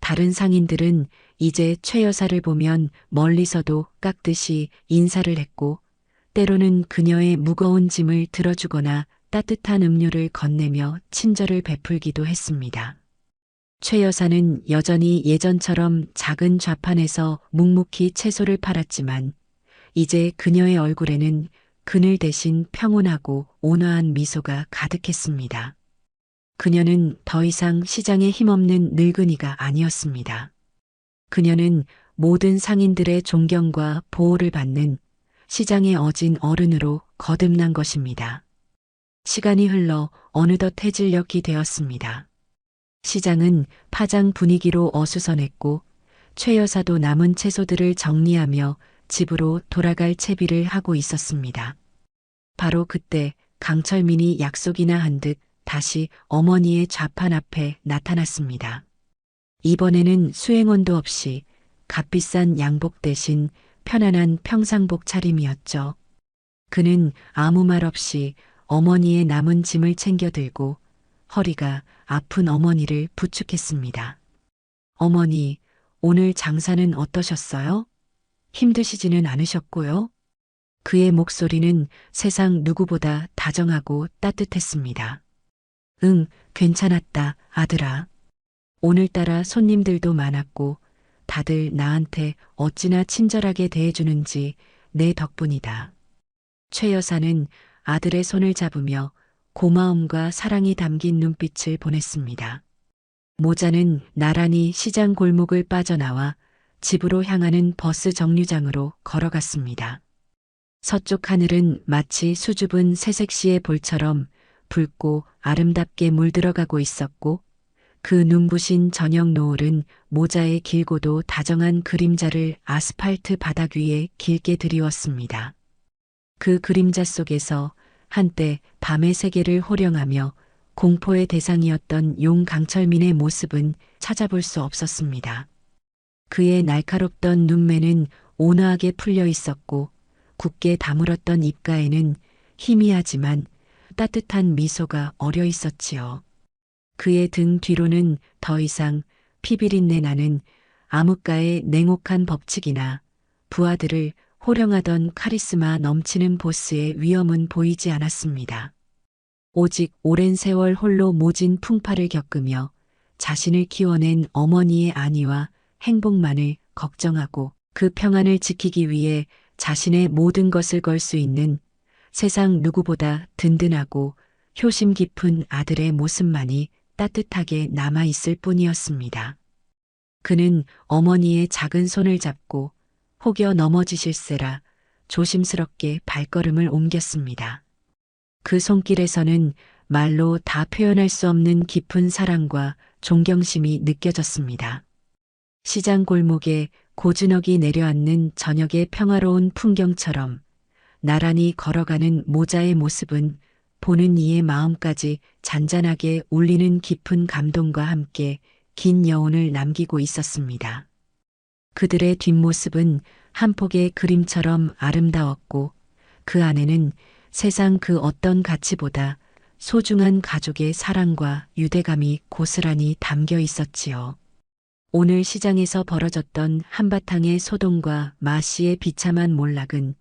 B: 다른 상인들은 이제 최 여사를 보면 멀리서도 깍듯이 인사를 했고 때로는 그녀의 무거운 짐을 들어주거나 따뜻한 음료를 건네며 친절을 베풀기도 했습니다. 최 여사는 여전히 예전처럼 작은 좌판에서 묵묵히 채소를 팔았지만 이제 그녀의 얼굴에는 그늘 대신 평온하고 온화한 미소가 가득했습니다. 그녀는 더 이상 시장에 힘없는 늙은이가 아니었습니다. 그녀는 모든 상인들의 존경과 보호를 받는 시장의 어진 어른으로 거듭난 것입니다. 시간이 흘러 어느덧 해질녘이 되었습니다. 시장은 파장 분위기로 어수선했고 최 여사도 남은 채소들을 정리하며 집으로 돌아갈 채비를 하고 있었습니다. 바로 그때 강철민이 약속이나 한 듯 다시 어머니의 좌판 앞에 나타났습니다. 이번에는 수행원도 없이 값비싼 양복 대신 편안한 평상복 차림이었죠. 그는 아무 말 없이 어머니의 남은 짐을 챙겨 들고 허리가 아픈 어머니를 부축했습니다. 어머니, 오늘 장사는 어떠셨어요? 힘드시지는 않으셨고요? 그의 목소리는 세상 누구보다 다정하고 따뜻했습니다. 응, 괜찮았다, 아들아. 오늘따라 손님들도 많았고 다들 나한테 어찌나 친절하게 대해주는지 내 덕분이다. 최 여사는 아들의 손을 잡으며 고마움과 사랑이 담긴 눈빛을 보냈습니다. 모자는 나란히 시장 골목을 빠져나와 집으로 향하는 버스 정류장으로 걸어갔습니다. 서쪽 하늘은 마치 수줍은 새색시의 볼처럼 붉고 아름답게 물들어가고 있었고 그 눈부신 저녁 노을은 모자의 길고도 다정한 그림자를 아스팔트 바닥 위에 길게 드리웠습니다. 그 그림자 속에서 한때 밤의 세계를 호령하며 공포의 대상이었던 용 강철민의 모습은 찾아볼 수 없었습니다. 그의 날카롭던 눈매는 온화하게 풀려 있었고 굳게 다물었던 입가에는 희미하지만 따뜻한 미소가 어려 있었지요. 그의 등 뒤로는 더 이상 피비린내 나는 암흑가의 냉혹한 법칙이나 부하들을 호령하던 카리스마 넘치는 보스의 위엄은 보이지 않았습니다. 오직 오랜 세월 홀로 모진 풍파를 겪으며 자신을 키워낸 어머니의 안위와 행복만을 걱정하고 그 평안을 지키기 위해 자신의 모든 것을 걸 수 있는 세상 누구보다 든든하고 효심 깊은 아들의 모습만이 따뜻하게 남아있을 뿐이었습니다. 그는 어머니의 작은 손을 잡고 혹여 넘어지실세라 조심스럽게 발걸음을 옮겼습니다. 그 손길에서는 말로 다 표현할 수 없는 깊은 사랑과 존경심이 느껴졌습니다. 시장 골목에 고즈넉이 내려앉는 저녁의 평화로운 풍경처럼 나란히 걸어가는 모자의 모습은 보는 이의 마음까지 잔잔하게 울리는 깊은 감동과 함께 긴 여운을 남기고 있었습니다. 그들의 뒷모습은 한 폭의 그림처럼 아름다웠고 그 안에는 세상 그 어떤 가치보다 소중한 가족의 사랑과 유대감이 고스란히 담겨 있었지요. 오늘 시장에서 벌어졌던 한바탕의 소동과 마씨의 비참한 몰락은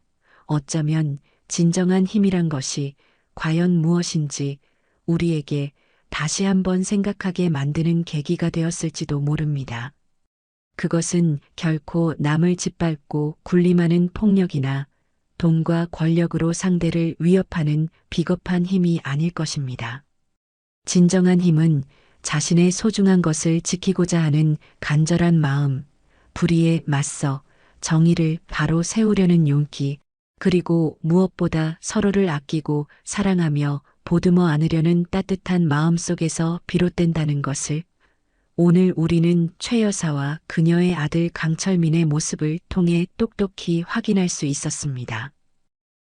B: 어쩌면 진정한 힘이란 것이 과연 무엇인지 우리에게 다시 한번 생각하게 만드는 계기가 되었을지도 모릅니다. 그것은 결코 남을 짓밟고 군림하는 폭력이나 돈과 권력으로 상대를 위협하는 비겁한 힘이 아닐 것입니다. 진정한 힘은 자신의 소중한 것을 지키고자 하는 간절한 마음, 불의에 맞서 정의를 바로 세우려는 용기, 그리고 무엇보다 서로를 아끼고 사랑하며 보듬어 안으려는 따뜻한 마음 속에서 비롯된다는 것을 오늘 우리는 최 여사와 그녀의 아들 강철민의 모습을 통해 똑똑히 확인할 수 있었습니다.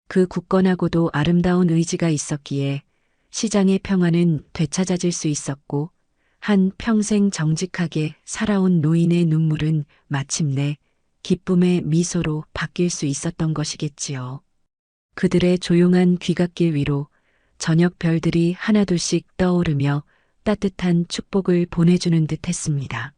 B: 그 굳건하고도 아름다운 의지가 있었기에 시장의 평화는 되찾아질 수 있었고 한 평생 정직하게 살아온 노인의 눈물은 마침내 기쁨의 미소로 바뀔 수 있었던 것이겠지요. 그들의 조용한 귀갓길 위로 저녁 별들이 하나둘씩 떠오르며 따뜻한 축복을 보내주는 듯 했습니다.